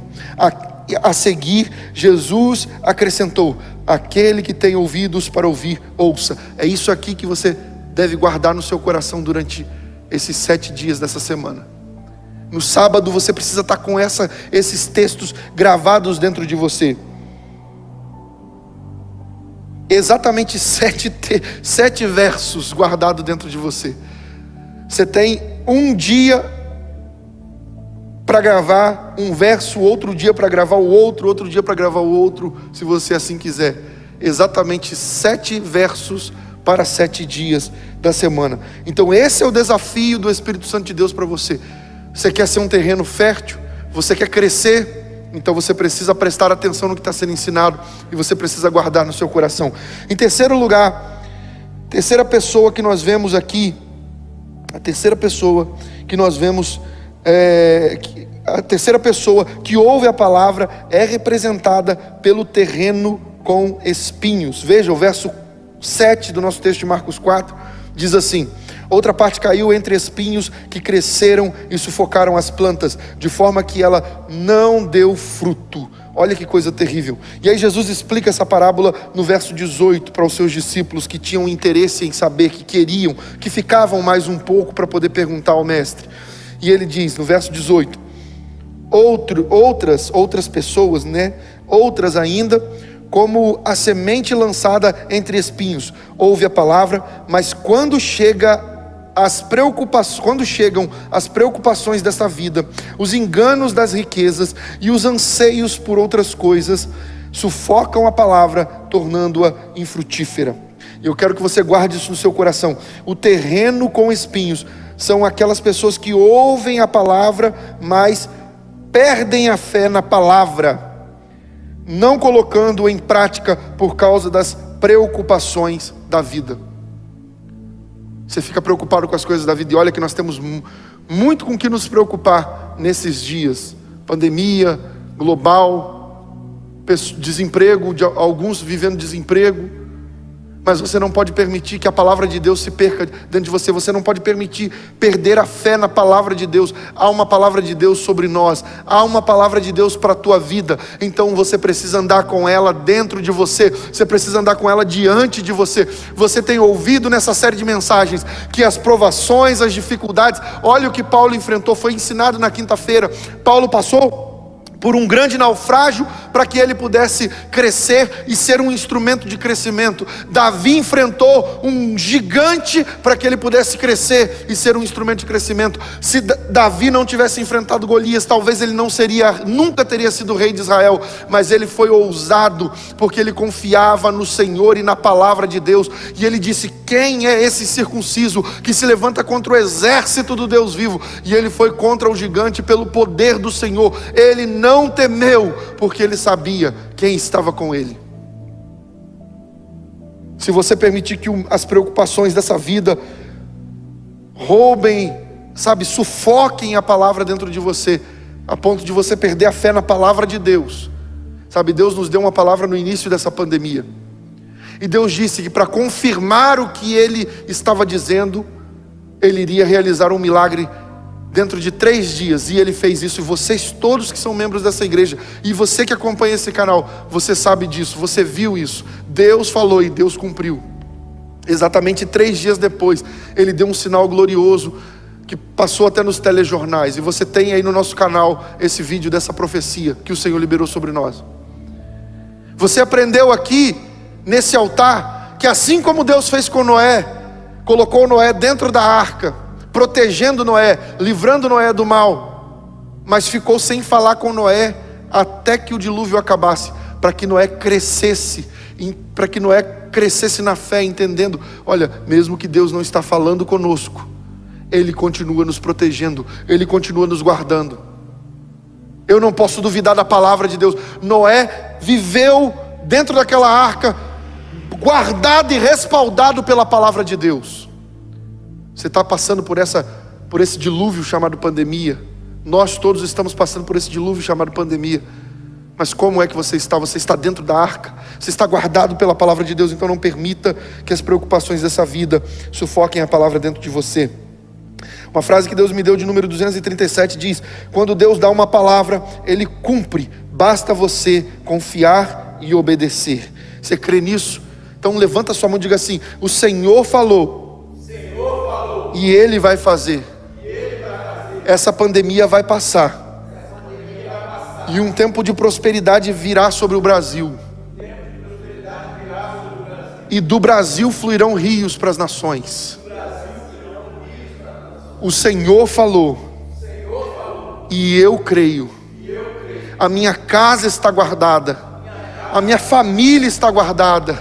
A seguir, Jesus acrescentou: aquele que tem ouvidos para ouvir, ouça. É isso aqui que você deve guardar no seu coração durante esses 7 dias dessa semana. No sábado você precisa estar com esses textos gravados dentro de você. Exatamente 7 versos guardados dentro de você. Você tem um dia para gravar um verso, outro dia para gravar o outro dia para gravar o outro, se você assim quiser. Exatamente 7 versos para 7 dias da semana. Então esse é o desafio do Espírito Santo de Deus para você. Você quer ser um terreno fértil? Você quer crescer? Então você precisa prestar atenção no que está sendo ensinado, e você precisa guardar no seu coração. Em terceiro lugar, terceira pessoa que nós vemos aqui, a terceira pessoa que nós vemos, a terceira pessoa que ouve a palavra é representada pelo terreno com espinhos. Veja o verso 7 do nosso texto de Marcos 4, diz assim: outra parte caiu entre espinhos que cresceram e sufocaram as plantas, de forma que ela não deu fruto. Olha que coisa terrível. E aí Jesus explica essa parábola no verso 18 para os seus discípulos, que tinham interesse em saber, que queriam, que ficavam mais um pouco para poder perguntar ao mestre. E ele diz no verso 18: outras pessoas, outras ainda, como a semente lançada entre espinhos, ouve a palavra, mas quando chegam as preocupações dessa vida, os enganos das riquezas e os anseios por outras coisas, sufocam a palavra, tornando-a infrutífera. Eu quero que você guarde isso no seu coração. O terreno com espinhos são aquelas pessoas que ouvem a palavra, mas perdem a fé na palavra, não colocando em prática por causa das preocupações da vida. Você fica preocupado com as coisas da vida, e olha que nós temos muito com que nos preocupar nesses dias. Pandemia global, desemprego, alguns vivendo desemprego. Mas você não pode permitir que a palavra de Deus se perca dentro de você. Você não pode permitir perder a fé na palavra de Deus. Há uma palavra de Deus sobre nós. Há uma palavra de Deus para a tua vida. Então você precisa andar com ela dentro de você. Você precisa andar com ela diante de você. Você tem ouvido nessa série de mensagens que as provações, as dificuldades... Olha o que Paulo enfrentou, foi ensinado na quinta-feira. Paulo passou por um grande naufrágio, para que ele pudesse crescer e ser um instrumento de crescimento. Davi enfrentou um gigante para que ele pudesse crescer e ser um instrumento de crescimento. Se Davi não tivesse enfrentado Golias, talvez ele nunca teria sido rei de Israel, mas ele foi ousado, porque ele confiava no Senhor e na palavra de Deus, e ele disse: quem é esse circunciso que se levanta contra o exército do Deus vivo? E ele foi contra o gigante pelo poder do Senhor. Ele não temeu, porque ele sabia quem estava com ele. Se você permitir que as preocupações dessa vida roubem, sufoquem a palavra dentro de você, a ponto de você perder a fé na palavra de Deus. Deus nos deu uma palavra no início dessa pandemia, e Deus disse que para confirmar o que Ele estava dizendo, Ele iria realizar um milagre dentro de 3 dias, e Ele fez isso. E vocês todos que são membros dessa igreja, e você que acompanha esse canal, você sabe disso, você viu isso. Deus falou e Deus cumpriu. Exatamente 3 dias depois, Ele deu um sinal glorioso, que passou até nos telejornais, e você tem aí no nosso canal esse vídeo dessa profecia que o Senhor liberou sobre nós. Você aprendeu aqui nesse altar que assim como Deus fez com Noé, colocou Noé dentro da arca, protegendo Noé, livrando Noé do mal, mas ficou sem falar com Noé até que o dilúvio acabasse, para que Noé crescesse, na fé, entendendo: olha, mesmo que Deus não está falando conosco, Ele continua nos protegendo, Ele continua nos guardando. Eu não posso duvidar da palavra de Deus. Noé viveu dentro daquela arca, guardado e respaldado pela palavra de Deus. Você está passando por esse dilúvio chamado pandemia. Nós todos estamos passando por esse dilúvio chamado pandemia. Mas como é que você está? Você está dentro da arca, você está guardado pela palavra de Deus. Então não permita que as preocupações dessa vida sufoquem a palavra dentro de você. Uma frase que Deus me deu, de número 237, diz: quando Deus dá uma palavra, Ele cumpre. Basta você confiar e obedecer. Você crê nisso? Então levanta sua mão e diga assim: o Senhor falou, e Ele vai fazer. Essa pandemia vai passar. E um tempo de prosperidade virá sobre o Brasil. E do Brasil fluirão rios para as nações. O Senhor falou, e eu creio. A minha casa está guardada, a minha família está guardada.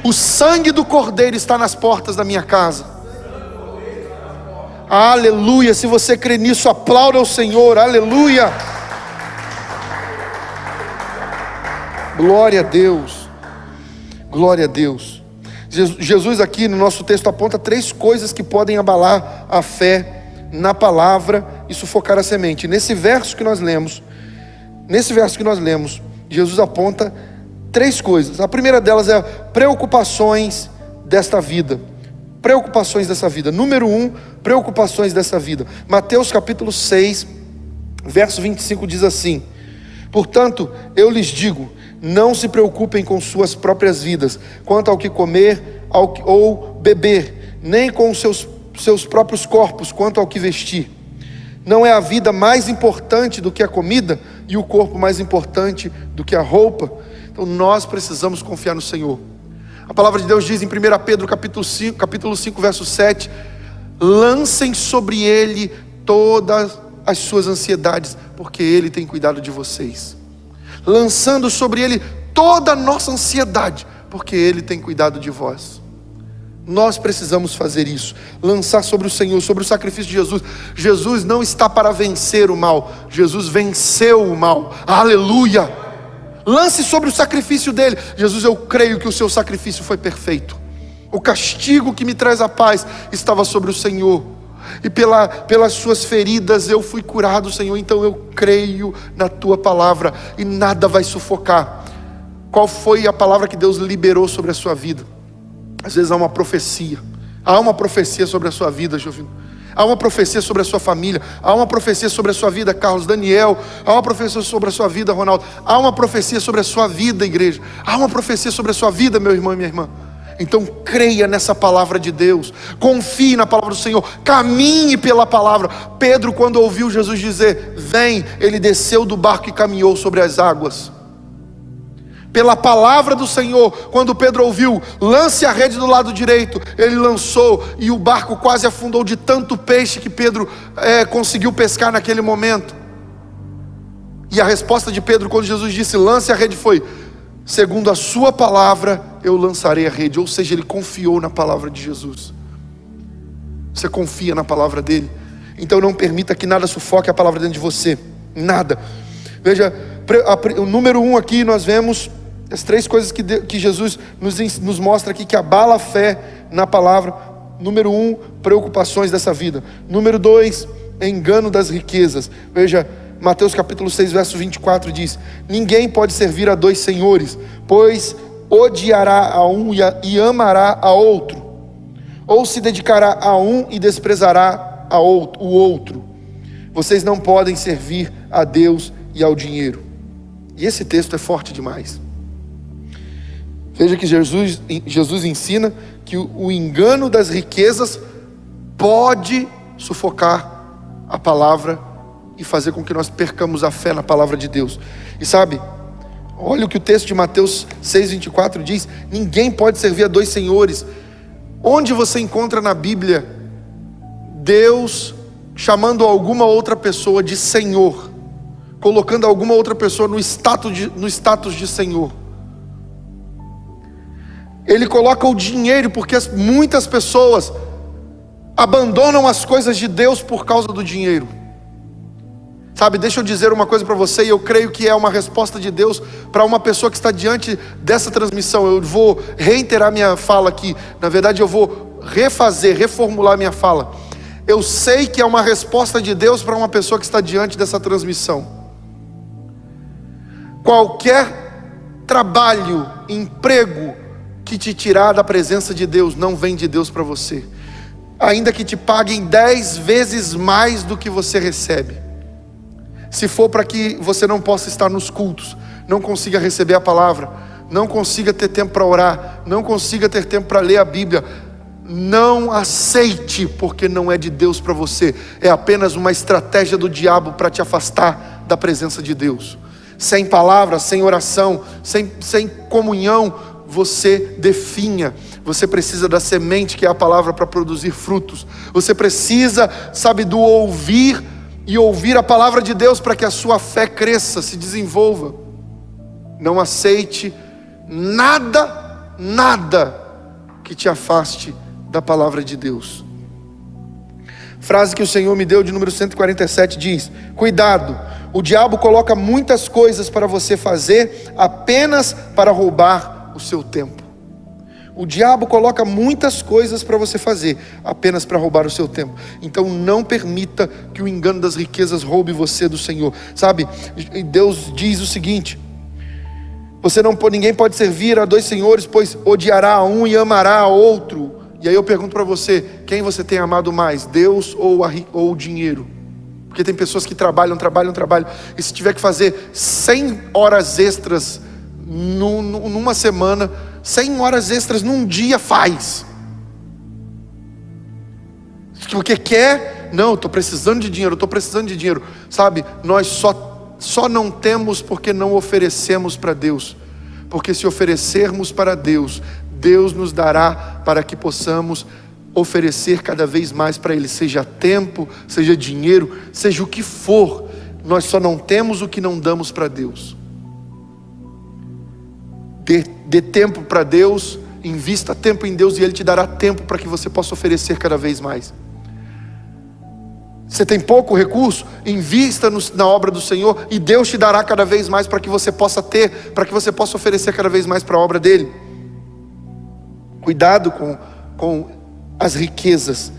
O sangue do Cordeiro está nas portas da minha casa. Aleluia. Se você crê nisso, aplauda o Senhor. Aleluia. Glória a Deus. Glória a Deus. Jesus aqui no nosso texto aponta 3 coisas que podem abalar a fé na palavra e sufocar a semente. Nesse verso que nós lemos, Jesus aponta 3 coisas. A primeira delas é preocupações desta vida. Preocupações dessa vida. Número 1, preocupações dessa vida. Mateus capítulo 6, verso 25 diz assim: portanto, eu lhes digo, não se preocupem com suas próprias vidas, quanto ao que comer ou beber, nem com os seus próprios corpos, quanto ao que vestir. Não é a vida mais importante do que a comida, e o corpo mais importante do que a roupa? Então nós precisamos confiar no Senhor. A palavra de Deus diz em 1 Pedro capítulo 5, verso 7: lancem sobre Ele todas as suas ansiedades, porque Ele tem cuidado de vocês. Lançando sobre Ele toda a nossa ansiedade, porque Ele tem cuidado de vós. Nós precisamos fazer isso, lançar sobre o Senhor, sobre o sacrifício de Jesus. Jesus não está para vencer o mal, Jesus venceu o mal. Aleluia. Lance sobre o sacrifício dele. Jesus, eu creio que o seu sacrifício foi perfeito. O castigo que me traz a paz estava sobre o Senhor, e pelas suas feridas eu fui curado, Senhor. Então eu creio na tua palavra, e nada vai sufocar. Qual foi a palavra que Deus liberou sobre a sua vida? Às vezes há uma profecia sobre a sua vida, Jovino. Há uma profecia sobre a sua família. Há uma profecia sobre a sua vida, Carlos, Daniel. Há uma profecia sobre a sua vida, Ronaldo. Há uma profecia sobre a sua vida, igreja. Há uma profecia sobre a sua vida, meu irmão e minha irmã. Então creia nessa palavra de Deus, confie na palavra do Senhor, caminhe pela palavra. Pedro, quando ouviu Jesus dizer, vem, ele desceu do barco e caminhou sobre as águas. Pela palavra do Senhor, quando Pedro ouviu, lance a rede do lado direito, ele lançou e o barco quase afundou de tanto peixe que Pedro conseguiu pescar naquele momento. E a resposta de Pedro quando Jesus disse, lance a rede, foi, segundo a sua palavra, eu lançarei a rede. Ou seja, ele confiou na palavra de Jesus. Você confia na palavra dele? Então não permita que nada sufoque a palavra dentro de você. Nada. Veja, o número 1 aqui nós vemos as 3 coisas que Jesus nos mostra aqui, que abala a fé na palavra. Número 1, preocupações dessa vida. Número 2, engano das riquezas. Veja, Mateus capítulo 6, verso 24 diz, ninguém pode servir a 2 senhores, pois odiará a um e amará a outro, ou se dedicará a um e desprezará o outro. Vocês não podem servir a Deus e ao dinheiro. E esse texto é forte demais. Veja que Jesus ensina que o engano das riquezas pode sufocar a palavra e fazer com que nós percamos a fé na palavra de Deus. E sabe, olha o que o texto de Mateus 6,24 diz, ninguém pode servir a 2 senhores. Onde você encontra na Bíblia Deus chamando alguma outra pessoa de Senhor, colocando alguma outra pessoa no status de Senhor? Ele coloca o dinheiro, porque muitas pessoas abandonam as coisas de Deus por causa do dinheiro. Sabe, deixa eu dizer uma coisa para você, e eu creio que é uma resposta de Deus para uma pessoa que está diante dessa transmissão. Eu vou reiterar minha fala aqui, na verdade eu vou reformular minha fala. Eu sei que é uma resposta de Deus para uma pessoa que está diante dessa transmissão. Qualquer trabalho, emprego que te tirar da presença de Deus, não vem de Deus para você. Ainda que te paguem 10 vezes mais do que você recebe, se for para que você não possa estar nos cultos, não consiga receber a palavra, não consiga ter tempo para orar, não consiga ter tempo para ler a Bíblia, não aceite, porque não é de Deus para você. É apenas uma estratégia do diabo para te afastar da presença de Deus. Sem palavra, sem oração, sem comunhão, você definha. Você precisa da semente, que é a palavra, para produzir frutos. Você precisa, sabe, do ouvir e ouvir a palavra de Deus para que a sua fé cresça, se desenvolva. Não aceite nada que te afaste da palavra de Deus. Frase que o Senhor me deu, de número 147, diz: cuidado, o diabo coloca muitas coisas para você fazer apenas para roubar o seu tempo. O diabo coloca muitas coisas para você fazer apenas para roubar o seu tempo. Então não permita que o engano das riquezas roube você do Senhor. Sabe, Deus diz o seguinte: ninguém pode servir a 2 senhores, pois odiará a um e amará a outro. E aí eu pergunto para você, quem você tem amado mais, Deus ou o dinheiro? Porque tem pessoas que trabalham, e se tiver que fazer 100 horas extras numa semana, 100 horas extras num dia, faz. Porque quer, não, estou precisando de dinheiro, sabe, nós só não temos porque não oferecemos para Deus. Porque se oferecermos para Deus, Deus nos dará para que possamos oferecer cada vez mais para Ele, seja tempo, seja dinheiro, seja o que for. Nós só não temos o que não damos para Deus. Dê tempo para Deus, invista tempo em Deus, e Ele te dará tempo para que você possa oferecer cada vez mais. Você tem pouco recurso? Invista na obra do Senhor, e Deus te dará cada vez mais para que você possa ter, para que você possa oferecer cada vez mais para a obra dEle. Cuidado com as riquezas,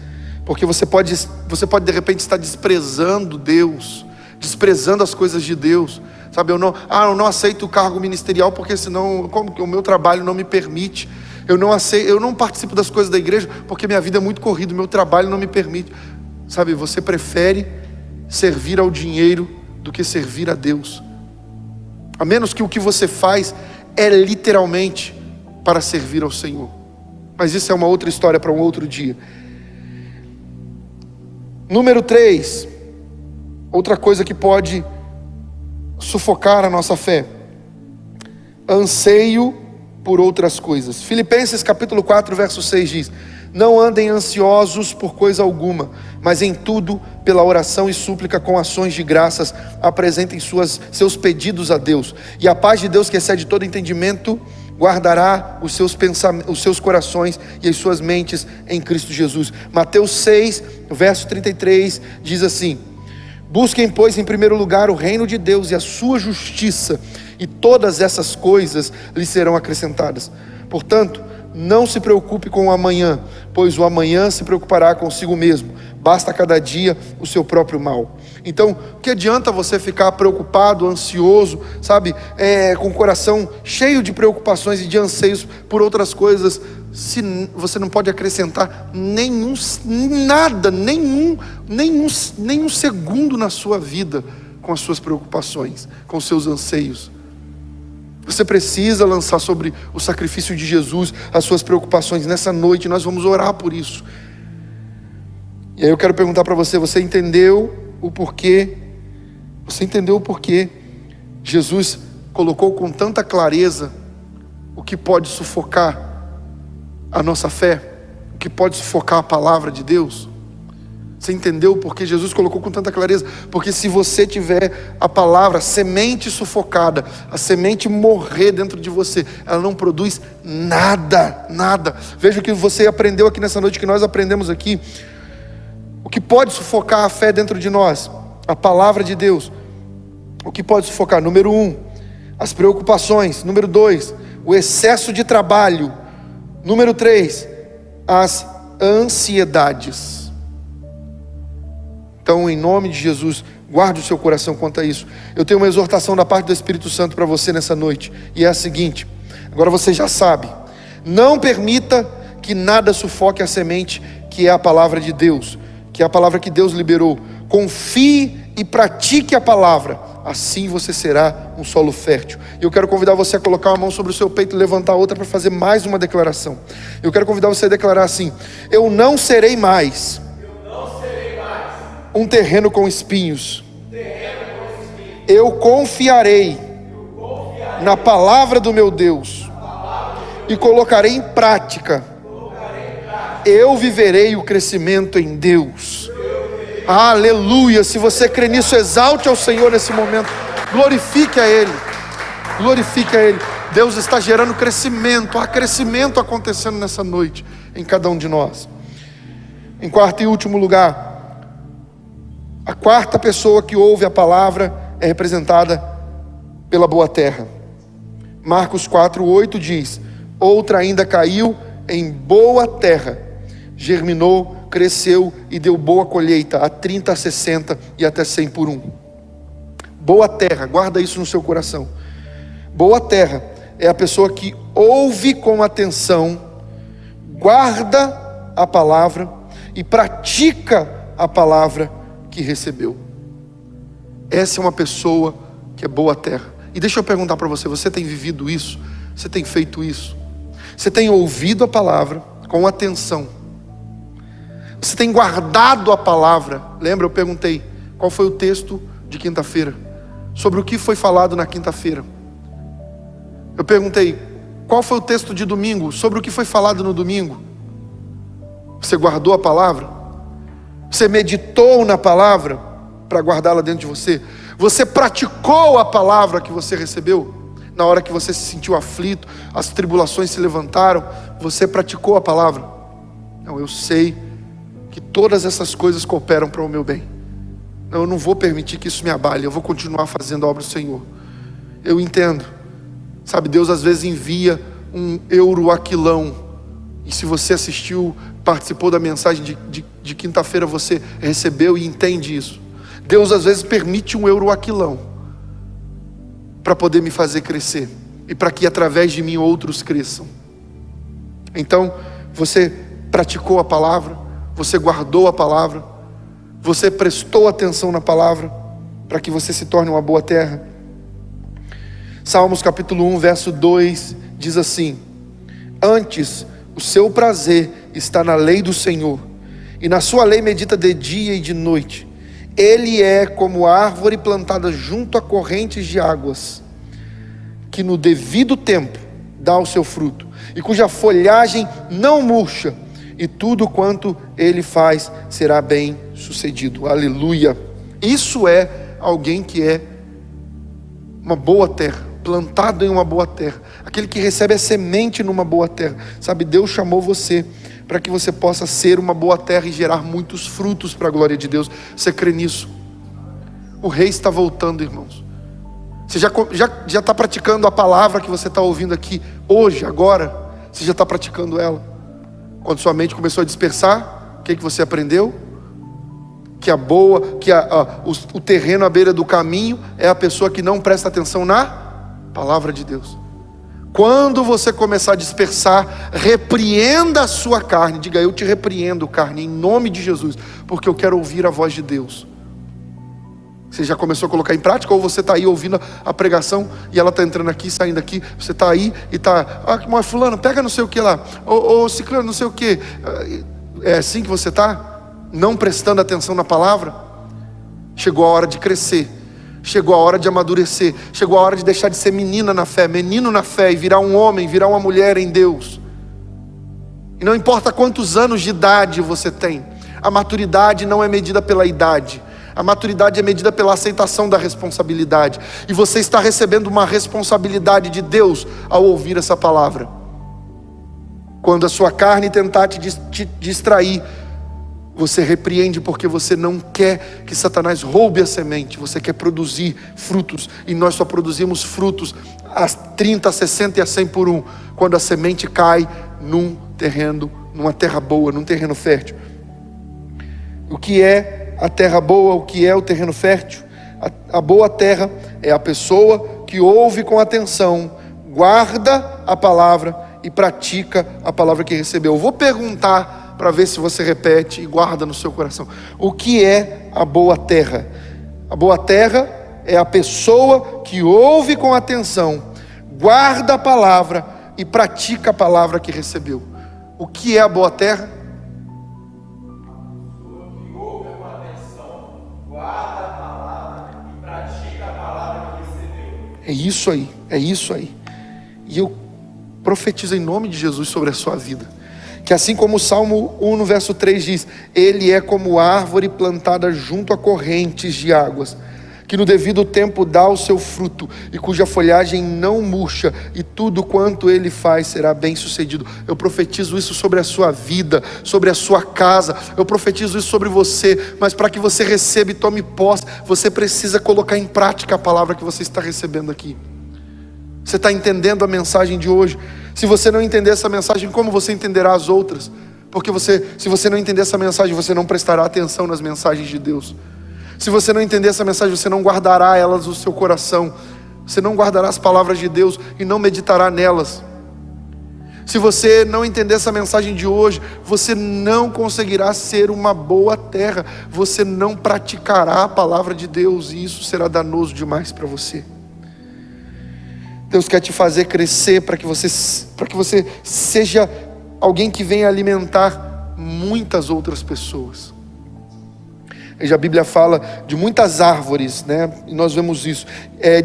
porque você pode de repente estar desprezando Deus, desprezando as coisas de Deus. Sabe, eu não aceito o cargo ministerial, porque senão o meu trabalho não me permite. Eu não participo das coisas da igreja, porque minha vida é muito corrida, o meu trabalho não me permite. Sabe, você prefere servir ao dinheiro do que servir a Deus. A menos que o que você faz é literalmente para servir ao Senhor. Mas isso é uma outra história para um outro dia. Número 3, outra coisa que pode sufocar a nossa fé: anseio por outras coisas. Filipenses capítulo 4, verso 6 diz: não andem ansiosos por coisa alguma, mas em tudo, pela oração e súplica com ações de graças, apresentem seus pedidos a Deus. E a paz de Deus, que excede todo entendimento, guardará os seus corações e as suas mentes em Cristo Jesus. Mateus 6, verso 33 diz assim: busquem, pois, em primeiro lugar o reino de Deus e a sua justiça, e todas essas coisas lhes serão acrescentadas. Portanto, não se preocupe com o amanhã, pois o amanhã se preocupará consigo mesmo. Basta cada dia o seu próprio mal. Então, o que adianta você ficar preocupado, ansioso, sabe, com o coração cheio de preocupações e de anseios por outras coisas, se você não pode acrescentar nenhum segundo na sua vida com as suas preocupações, com os seus anseios? Você precisa lançar sobre o sacrifício de Jesus as suas preocupações. Nessa noite nós vamos orar por isso. E aí eu quero perguntar para você: você entendeu o porquê? Você entendeu o porquê Jesus colocou com tanta clareza o que pode sufocar a nossa fé? O que pode sufocar a palavra de Deus? Você entendeu porque Jesus colocou com tanta clareza? Porque se você tiver a palavra, a semente sufocada, a semente morrer dentro de você, ela não produz nada. Veja o que você aprendeu aqui nessa noite, que nós aprendemos aqui. O que pode sufocar a fé dentro de nós? A palavra de Deus. O que pode sufocar? Número 1, as preocupações. Número 2, o excesso de trabalho. Número 3, as ansiedades. Então, em nome de Jesus, guarde o seu coração quanto a isso. Eu tenho uma exortação da parte do Espírito Santo para você nessa noite, e é a seguinte: agora você já sabe, não permita que nada sufoque a semente que é a palavra de Deus, que é a palavra que Deus liberou. Confie e pratique a palavra, assim você será um solo fértil. E eu quero convidar você a colocar uma mão sobre o seu peito e levantar a outra para fazer mais uma declaração. Eu quero convidar você a declarar assim: eu não serei mais um terreno com espinhos. Eu confiarei na palavra do meu Deus e colocarei em prática. Eu viverei o crescimento em Deus. Aleluia! Se você crê nisso, exalte ao Senhor nesse momento. Glorifique a Ele. Glorifique a Ele. Deus está gerando crescimento. Há crescimento acontecendo nessa noite em cada um de nós. Em quarto e último lugar, a quarta pessoa que ouve a palavra é representada pela boa terra. Marcos 4:8 diz: outra ainda caiu em boa terra, germinou, cresceu e deu boa colheita, a 30, a 60 e até 100 por um. Boa terra, guarda isso no seu coração. Boa terra é a pessoa que ouve com atenção, guarda a palavra e pratica a palavra que recebeu. Essa é uma pessoa que é boa terra. E deixa eu perguntar para você: você tem vivido isso? Você tem feito isso? Você tem ouvido a palavra com atenção? Você tem guardado a palavra? Lembra, eu perguntei qual foi o texto de quinta-feira, sobre o que foi falado na quinta-feira. Eu perguntei qual foi o texto de domingo, sobre o que foi falado no domingo. Você guardou a palavra? Você meditou na palavra para guardá-la dentro de você? Você praticou a palavra que você recebeu? Na hora que você se sentiu aflito, as tribulações se levantaram, você praticou a palavra? Não, eu sei que todas essas coisas cooperam para o meu bem. Não, eu não vou permitir que isso me abale, eu vou continuar fazendo a obra do Senhor. Eu entendo. Sabe, Deus às vezes envia um euroaquilão. E se você assistiu, participou da mensagem de quinta-feira, você recebeu e entende isso. Deus às vezes permite um euroaquilão para poder me fazer crescer e para que através de mim outros cresçam. Então, você praticou a palavra, você guardou a palavra, você prestou atenção na palavra para que você se torne uma boa terra. Salmos capítulo 1, verso 2 diz assim: antes O seu prazer está na lei do Senhor, e na sua lei medita de dia e de noite. Ele é como a árvore plantada junto a correntes de águas, que no devido tempo dá o seu fruto, e cuja folhagem não murcha, e tudo quanto ele faz será bem sucedido. Aleluia! Isso é alguém que é uma boa terra, plantado em uma boa terra, aquele que recebe a semente numa boa terra. Sabe, Deus chamou você para que você possa ser uma boa terra e gerar muitos frutos para a glória de Deus. Você crê nisso? O rei está voltando, irmãos. Você já está praticando a palavra que você está ouvindo aqui hoje, agora? Você já está praticando ela? Quando sua mente começou a dispersar, o que você aprendeu? Que o terreno à beira do caminho é a pessoa que não presta atenção na palavra de Deus. Quando você começar a dispersar, repreenda a sua carne. Diga: eu te repreendo, carne, em nome de Jesus, porque eu quero ouvir a voz de Deus. Você já começou a colocar em prática? Ou você está aí ouvindo a pregação e ela está entrando aqui, saindo aqui? Você está aí e está: mas fulano, pega não sei o que lá, ou ciclano não sei o que. É assim que você está? Não prestando atenção na palavra? Chegou a hora de crescer. Chegou a hora de amadurecer. Chegou a hora de deixar de ser menina na fé, menino na fé, e virar um homem, virar uma mulher em Deus. E não importa quantos anos de idade você tem, a maturidade não é medida pela idade. A maturidade é medida pela aceitação da responsabilidade. E você está recebendo uma responsabilidade de Deus ao ouvir essa palavra. Quando a sua carne tentar te distrair, você repreende, porque você não quer que Satanás roube a semente. Você quer produzir frutos, e nós só produzimos frutos a 30, a 60 e a 100 por um, quando a semente cai num terreno, numa terra boa, num terreno fértil. O que é a terra boa? O que é o terreno fértil? A boa terra é a pessoa que ouve com atenção, guarda a palavra e pratica a palavra que recebeu. Eu vou perguntar para ver se você repete e guarda no seu coração. O que é a boa terra? A boa terra é a pessoa que ouve com atenção, guarda a palavra e pratica a palavra que recebeu. O que é a boa terra? A pessoa que ouve com atenção, guarda a palavra e pratica a palavra que recebeu. É isso aí, é isso aí. E eu profetizo em nome de Jesus sobre a sua vida, que assim como o Salmo 1 no verso 3 diz: ele é como árvore plantada junto a correntes de águas, que no devido tempo dá o seu fruto, e cuja folhagem não murcha, e tudo quanto ele faz será bem sucedido. Eu profetizo isso sobre a sua vida, sobre a sua casa, eu profetizo isso sobre você. Mas para que você receba e tome posse, você precisa colocar em prática a palavra que você está recebendo aqui. Você está entendendo a mensagem de hoje? Se você não entender essa mensagem, como você entenderá as outras? Porque se você não entender essa mensagem, você não prestará atenção nas mensagens de Deus. Se você não entender essa mensagem, você não guardará elas no seu coração. Você não guardará as palavras de Deus e não meditará nelas. Se você não entender essa mensagem de hoje, você não conseguirá ser uma boa terra. Você não praticará a palavra de Deus, e isso será danoso demais para você. Deus quer te fazer crescer para que você seja alguém que venha alimentar muitas outras pessoas. A Bíblia fala de muitas árvores, né? E nós vemos isso.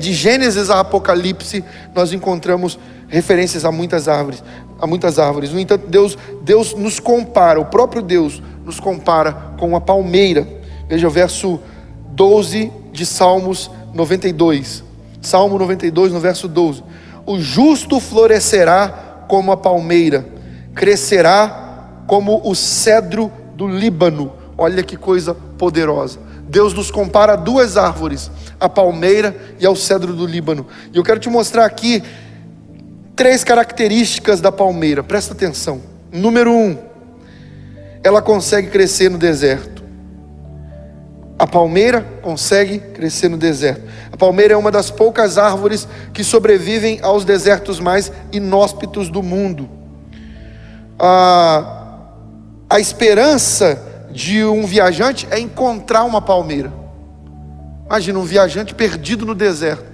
De Gênesis a Apocalipse, nós encontramos referências a muitas árvores. No entanto, Deus nos compara, o próprio Deus nos compara com a palmeira. Veja o verso 12 de Salmos 92. Salmo 92, no verso 12: o justo florescerá como a palmeira, crescerá como o cedro do Líbano. Olha que coisa poderosa. Deus nos compara a duas árvores, a palmeira e ao cedro do Líbano. E eu quero te mostrar aqui 3 características da palmeira. Presta atenção. Número 1, ela consegue crescer no deserto. A palmeira consegue crescer no deserto. A palmeira é uma das poucas árvores que sobrevivem aos desertos mais inóspitos do mundo. A esperança de um viajante é encontrar uma palmeira. Imagina um viajante perdido no deserto.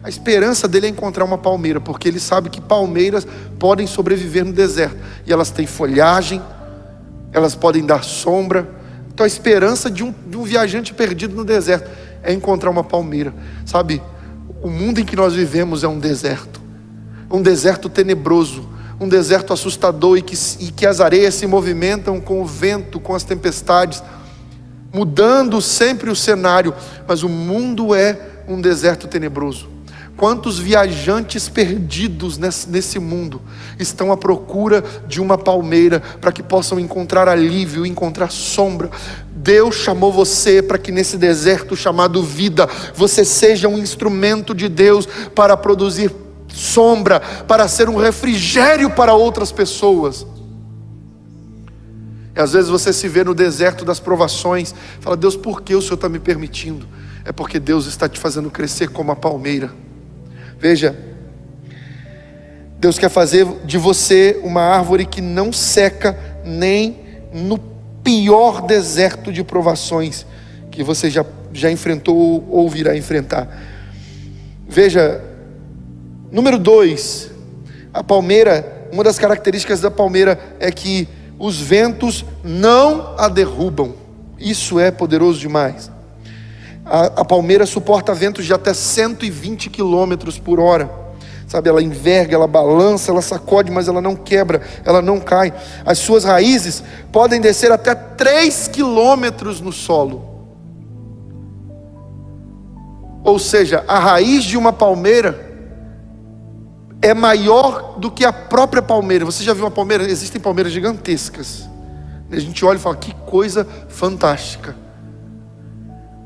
A esperança dele é encontrar uma palmeira, porque ele sabe que palmeiras podem sobreviver no deserto. E elas têm folhagem, elas podem dar sombra. Então a esperança de um viajante perdido no deserto é encontrar uma palmeira. Sabe, o mundo em que nós vivemos é um deserto tenebroso, um deserto assustador, e que as areias se movimentam com o vento, com as tempestades, mudando sempre o cenário. Mas o mundo é um deserto tenebroso. Quantos viajantes perdidos nesse mundo estão à procura de uma palmeira para que possam encontrar alívio, encontrar sombra. Deus chamou você para que nesse deserto chamado vida, você seja um instrumento de Deus para produzir sombra, para ser um refrigério para outras pessoas. E às vezes você se vê no deserto das provações, fala: Deus, por que o Senhor está me permitindo? É porque Deus está te fazendo crescer como a palmeira. Veja, Deus quer fazer de você uma árvore que não seca nem no pior deserto de provações que você já enfrentou ou virá enfrentar. Veja, número 2, a palmeira, uma das características da palmeira é que os ventos não a derrubam. Isso é poderoso demais. A palmeira suporta ventos de até 120 km por hora. Sabe, ela enverga, ela balança, ela sacode, mas ela não quebra, ela não cai. As suas raízes podem descer até 3 km no solo. Ou seja, a raiz de uma palmeira é maior do que a própria palmeira. Você já viu uma palmeira? Existem palmeiras gigantescas. A gente olha e fala: que coisa fantástica.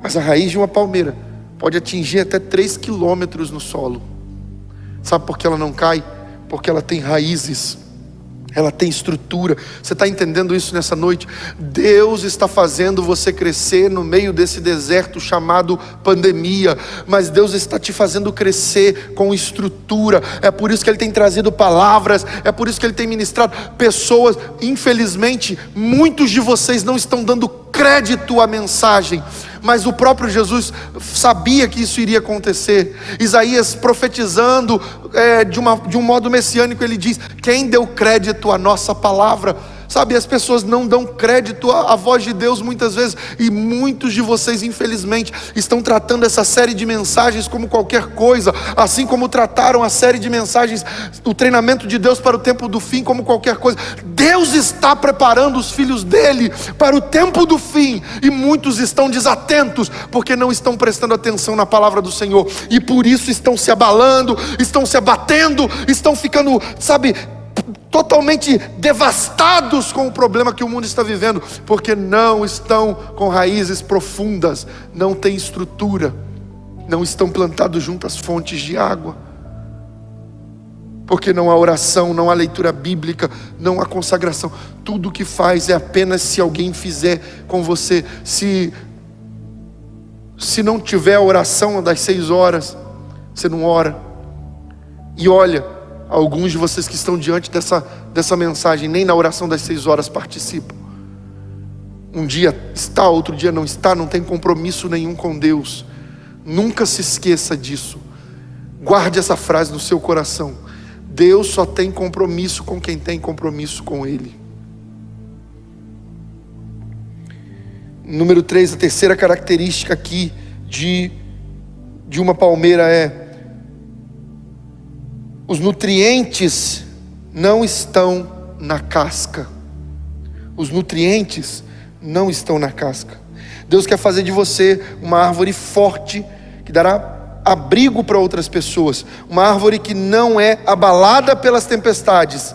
Mas a raiz de uma palmeira pode atingir até 3 km no solo. Sabe por que ela não cai? Porque ela tem raízes, ela tem estrutura. Você está entendendo isso nessa noite? Deus está fazendo você crescer no meio desse deserto chamado pandemia, mas Deus está te fazendo crescer com estrutura. É por isso que Ele tem trazido palavras, é por isso que Ele tem ministrado pessoas. Infelizmente, muitos de vocês não estão dando crédito à mensagem, mas o próprio Jesus sabia que isso iria acontecer. Isaías profetizando de um modo messiânico, ele diz: quem deu crédito à nossa palavra? Sabe, as pessoas não dão crédito à voz de Deus muitas vezes, e muitos de vocês infelizmente estão tratando essa série de mensagens como qualquer coisa, assim como trataram a série de mensagens, o treinamento de Deus para o tempo do fim, como qualquer coisa. Deus está preparando os filhos dele para o tempo do fim, e muitos estão desatentos porque não estão prestando atenção na palavra do Senhor, e por isso estão se abalando, estão se abatendo, estão ficando, sabe, totalmente devastados com o problema que o mundo está vivendo, porque não estão com raízes profundas, não têm estrutura, não estão plantados junto às fontes de água, porque não há oração, não há leitura bíblica, não há consagração. Tudo o que faz é apenas se alguém fizer com você. Se não tiver a oração das 6 horas, você não ora. E olha, alguns de vocês que estão diante dessa mensagem, nem na oração das 6 horas participam. Um dia está, outro dia não está, não tem compromisso nenhum com Deus. Nunca se esqueça disso. Guarde essa frase no seu coração: Deus só tem compromisso com quem tem compromisso com Ele. Número 3, a terceira característica aqui de uma palmeira é: os nutrientes não estão na casca. Os nutrientes não estão na casca. Deus quer fazer de você uma árvore forte, que dará abrigo para outras pessoas. Uma árvore que não é abalada pelas tempestades.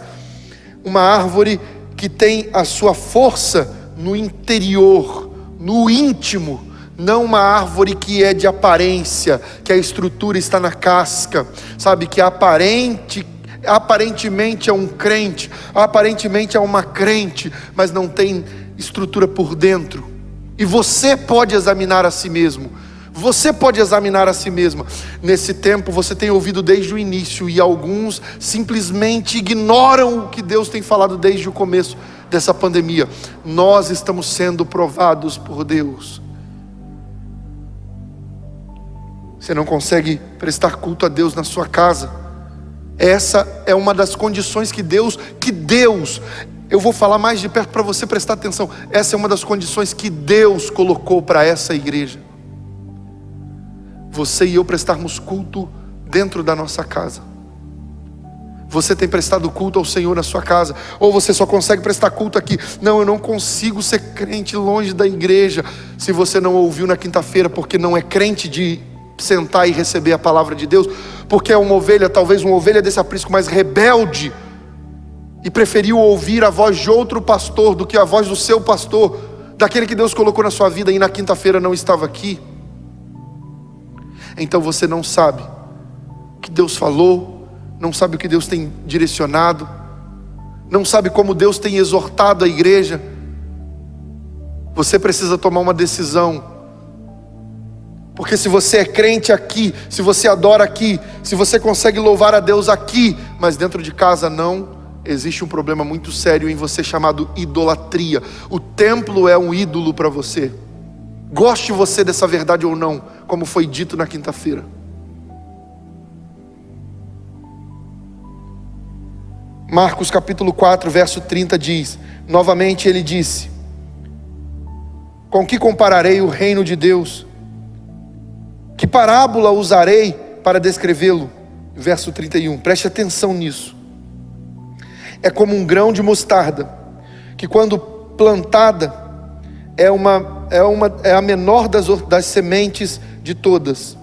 Uma árvore que tem a sua força no interior, no íntimo. Não uma árvore que é de aparência, que a estrutura está na casca, sabe, que aparentemente é um crente, aparentemente é uma crente, mas não tem estrutura por dentro. E você pode examinar a si mesmo. Você pode examinar a si mesma. Nesse tempo você tem ouvido desde o início, e alguns simplesmente ignoram o que Deus tem falado desde o começo dessa pandemia. Nós estamos sendo provados por Deus. Você não consegue prestar culto a Deus na sua casa. Essa é uma das condições que Deus, eu vou falar mais de perto para você prestar atenção. Essa é uma das condições que Deus colocou para essa igreja. Você e eu prestarmos culto dentro da nossa casa. Você tem prestado culto ao Senhor na sua casa? Ou você só consegue prestar culto aqui? Não, eu não consigo ser crente longe da igreja. Se você não ouviu na quinta-feira, porque não é crente de sentar e receber a palavra de Deus, porque é uma ovelha, talvez uma ovelha desse aprisco mais rebelde, e preferiu ouvir a voz de outro pastor do que a voz do seu pastor, daquele que Deus colocou na sua vida, e na quinta-feira não estava aqui. Então você não sabe o que Deus falou, não sabe o que Deus tem direcionado, não sabe como Deus tem exortado a igreja. Você precisa tomar uma decisão, porque se você é crente aqui, se você adora aqui, se você consegue louvar a Deus aqui, mas dentro de casa não, existe um problema muito sério em você chamado idolatria. O templo é um ídolo para você, goste você dessa verdade ou não, como foi dito na quinta-feira. Marcos capítulo 4, verso 30 diz, novamente ele disse: com que compararei o reino de Deus? Que parábola usarei para descrevê-lo? Verso 31, preste atenção nisso. É como um grão de mostarda, que quando plantada é a menor das sementes de todas.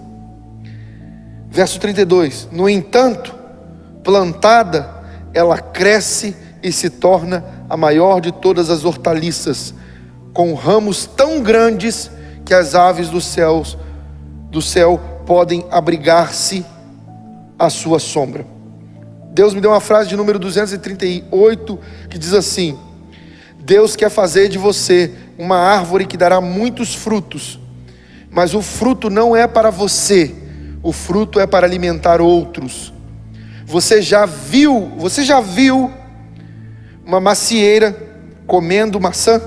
Verso 32, no entanto, plantada, ela cresce e se torna a maior de todas as hortaliças, com ramos tão grandes que as aves do céu podem abrigar-se à sua sombra. Deus me deu uma frase de número 238 que diz assim: Deus quer fazer de você uma árvore que dará muitos frutos, mas o fruto não é para você, o fruto é para alimentar outros. Você já viu uma macieira comendo maçã?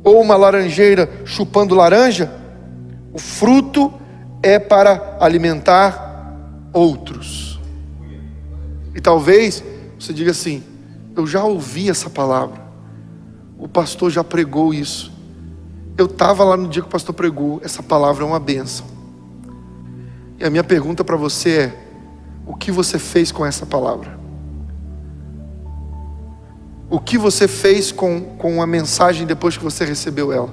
Ou uma laranjeira chupando laranja? O fruto é para alimentar outros. E talvez você diga assim: eu já ouvi essa palavra, o pastor já pregou isso, eu estava lá no dia que o pastor pregou, essa palavra é uma bênção. E a minha pergunta para você é: o que você fez com essa palavra? O que você fez com a mensagem depois que você recebeu ela?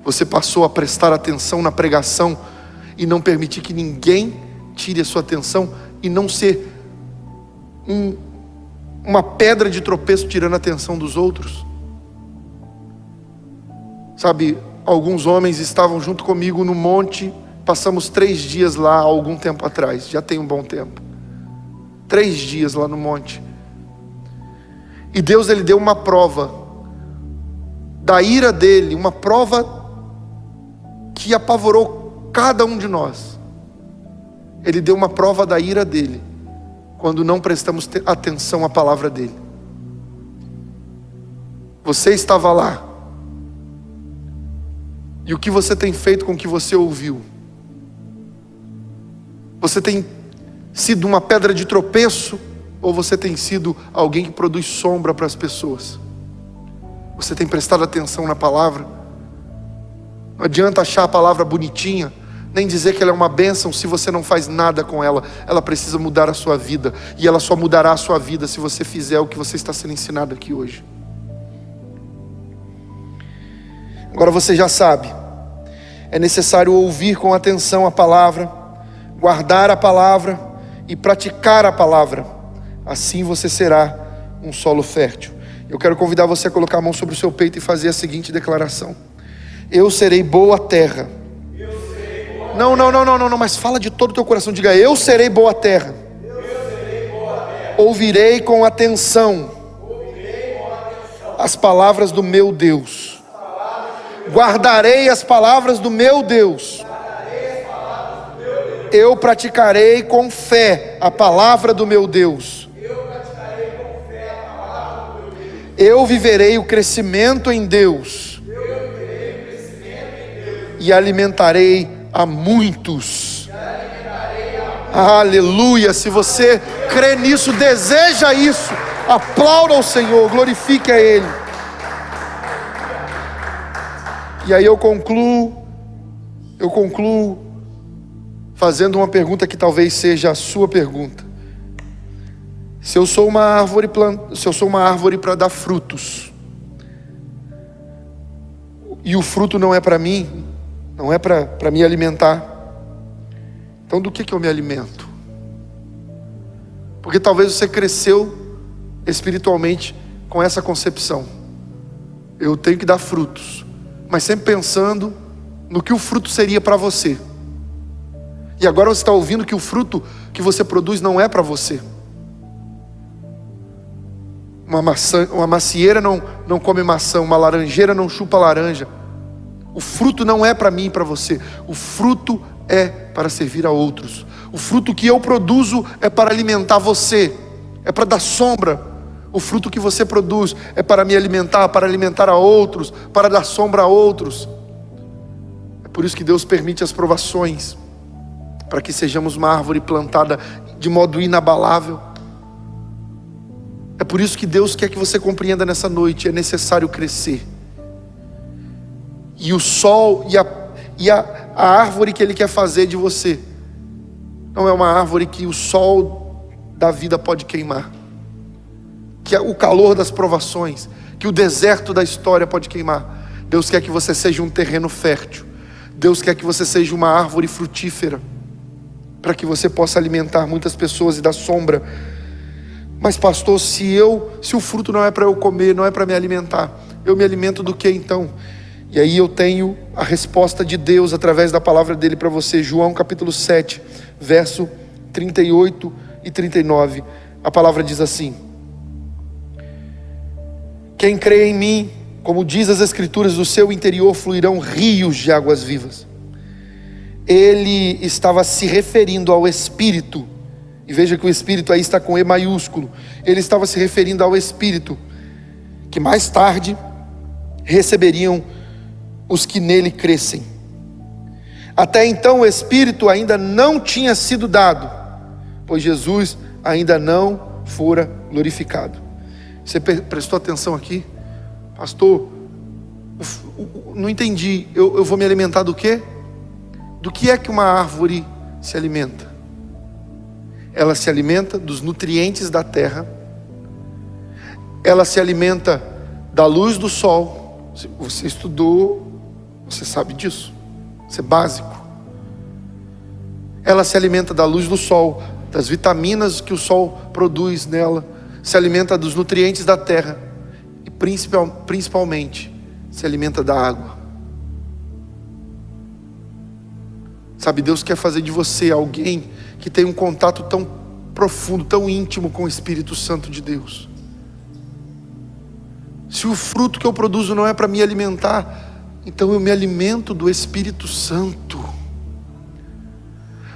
Você passou a prestar atenção na pregação e não permitir que ninguém tire a sua atenção, e não ser uma pedra de tropeço tirando a atenção dos outros? Sabe, alguns homens estavam junto comigo no monte. Passamos 3 dias lá há algum tempo atrás, já tem um bom tempo. 3 dias lá no monte. E Deus, ele deu uma prova da ira dele, uma prova que apavorou cada um de nós. Ele deu uma prova da ira dele, quando não prestamos atenção à palavra dele. Você estava lá, e o que você tem feito com o que você ouviu? Você tem sido uma pedra de tropeço, ou você tem sido alguém que produz sombra para as pessoas? Você tem prestado atenção na palavra? Não adianta achar a palavra bonitinha, nem dizer que ela é uma bênção se você não faz nada com ela. Ela precisa mudar a sua vida, e ela só mudará a sua vida se você fizer o que você está sendo ensinado aqui hoje. Agora você já sabe, é necessário ouvir com atenção a palavra, guardar a palavra e praticar a palavra. Assim você será um solo fértil. Eu quero convidar você a colocar a mão sobre o seu peito e fazer a seguinte declaração: eu serei boa terra. Não, mas fala de todo o teu coração. Diga: eu serei boa terra. Ouvirei com atenção as palavras do meu Deus. Guardarei as palavras do meu Deus. Eu praticarei com fé a palavra do meu Deus. Eu viverei o crescimento em Deus. E alimentarei a muitos. Aleluia. Se você crê nisso, deseja isso, aplauda ao Senhor, glorifique a Ele. E aí eu concluo fazendo uma pergunta que talvez seja a sua pergunta. Se eu sou uma árvore para dar frutos, e o fruto não é para mim, não é para me alimentar, então do que eu me alimento? Porque talvez você cresceu espiritualmente com essa concepção: eu tenho que dar frutos, mas sempre pensando no que o fruto seria para você. E agora você está ouvindo que o fruto que você produz não é para você. Uma macieira não come maçã, uma laranjeira não chupa laranja. O fruto não é para mim e para você. O fruto é para servir a outros. O fruto que eu produzo é para alimentar você, é para dar sombra. O fruto que você produz é para me alimentar, para alimentar a outros, para dar sombra a outros. É por isso que Deus permite as provações, para que sejamos uma árvore plantada de modo inabalável. É por isso que Deus quer que você compreenda nessa noite: é necessário crescer. E o sol e a árvore que Ele quer fazer de você não é uma árvore que o sol da vida pode queimar, que é o calor das provações, que o deserto da história pode queimar. Deus quer que você seja um terreno fértil. Deus quer que você seja uma árvore frutífera, para que você possa alimentar muitas pessoas e dar sombra. Mas pastor, se o fruto não é para eu comer, não é para me alimentar, eu me alimento do que então? E aí eu tenho a resposta de Deus através da palavra dele para você. João capítulo 7, verso 38 e 39. A palavra diz assim: quem crê em mim, como diz as escrituras, do seu interior fluirão rios de águas vivas. Ele estava se referindo ao Espírito. E veja que o Espírito aí está com E maiúsculo. Ele estava se referindo ao Espírito, que mais tarde receberiam os que nele crescem. Até então o Espírito ainda não tinha sido dado, pois Jesus ainda não fora glorificado. Você prestou atenção aqui? Pastor, não entendi. Eu vou me alimentar do quê? Do que é que uma árvore se alimenta? Ela se alimenta dos nutrientes da terra. Ela se alimenta da luz do sol. Se você estudou, você sabe disso. Isso é básico. Ela se alimenta da luz do sol, das vitaminas que o sol produz nela. Se alimenta dos nutrientes da terra. E principalmente se alimenta da água. Sabe, Deus quer fazer de você alguém que tem um contato tão profundo, tão íntimo com o Espírito Santo de Deus. Se o fruto que eu produzo não é para me alimentar, então eu me alimento do Espírito Santo.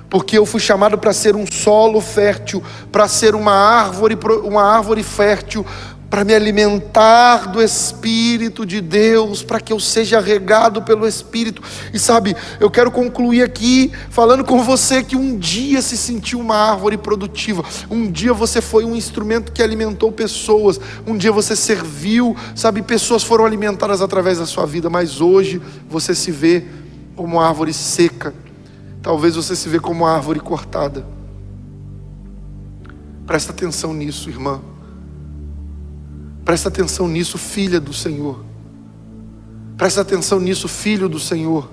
Porque eu fui chamado para ser um solo fértil, para ser uma árvore fértil, para me alimentar do Espírito de Deus, para que eu seja regado pelo Espírito. E sabe, eu quero concluir aqui falando com você que um dia se sentiu uma árvore produtiva, um dia você foi um instrumento que alimentou pessoas, um dia você serviu, sabe, pessoas foram alimentadas através da sua vida, mas hoje você se vê como uma árvore seca, talvez você se vê como uma árvore cortada. Presta atenção nisso, irmã. Presta atenção nisso, filha do Senhor. Presta atenção nisso, filho do Senhor.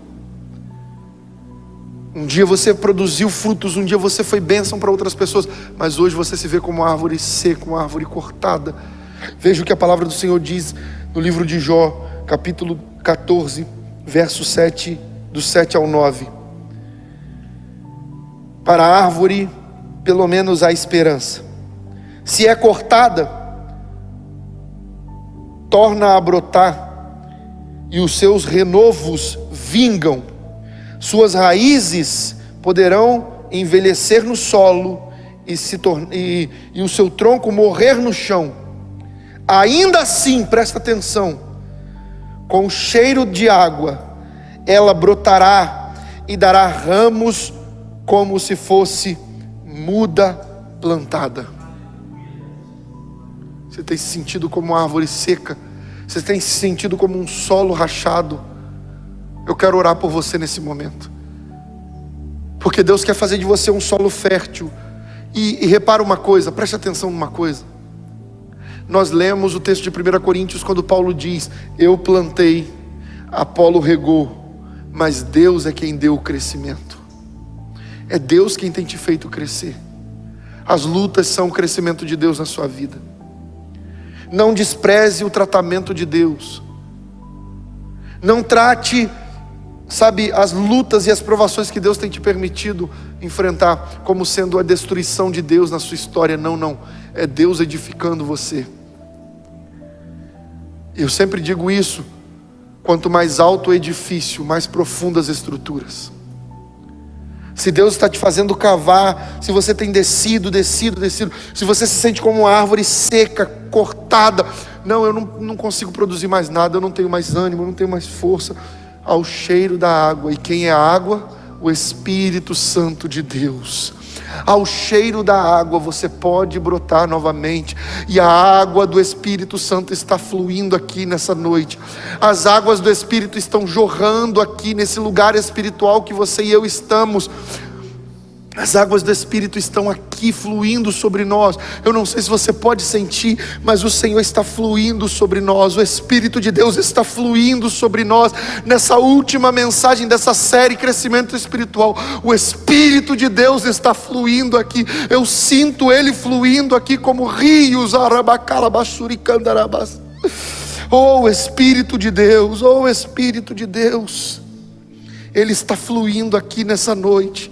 Um dia você produziu frutos, um dia você foi bênção para outras pessoas, mas hoje você se vê como uma árvore seca, uma árvore cortada. Veja o que a palavra do Senhor diz no livro de Jó, capítulo 14, verso 7, do 7 ao 9. Para a árvore, pelo menos há esperança. Se é cortada, torna a brotar, e os seus renovos vingam. Suas raízes poderão envelhecer no solo e o seu tronco morrer no chão. Ainda assim, presta atenção, com cheiro de água, ela brotará e dará ramos como se fosse muda plantada. Você tem se sentido como uma árvore seca, você tem se sentido como um solo rachado. Eu quero orar por você nesse momento, porque Deus quer fazer de você um solo fértil. E repara uma coisa, preste atenção numa coisa. Nós lemos o texto de 1 Coríntios, quando Paulo diz: eu plantei, Apolo regou, mas Deus é quem deu o crescimento. É Deus quem tem te feito crescer. As lutas são o crescimento de Deus na sua vida. Não despreze o tratamento de Deus. Não trate, as lutas e as provações que Deus tem te permitido enfrentar como sendo a destruição de Deus na sua história. Não, é Deus edificando você. Eu sempre digo isso: quanto mais alto o edifício, mais profundas as estruturas. Se Deus está te fazendo cavar, se você tem descido, se você se sente como uma árvore seca, cortada, eu não consigo produzir mais nada, eu não tenho mais ânimo, eu não tenho mais força, ao cheiro da água. E quem é a água? O Espírito Santo de Deus. Ao cheiro da água você pode brotar novamente. E a água do Espírito Santo está fluindo aqui nessa noite. As águas do Espírito estão jorrando aqui nesse lugar espiritual que você e eu estamos. As águas do Espírito estão aqui fluindo sobre nós. Eu não sei se você pode sentir, mas o Senhor está fluindo sobre nós. O Espírito de Deus está fluindo sobre nós. Nessa última mensagem dessa série Crescimento Espiritual, o Espírito de Deus está fluindo aqui. Eu sinto Ele fluindo aqui como rios. Oh Espírito de Deus, oh Espírito de Deus, Ele está fluindo aqui nessa noite.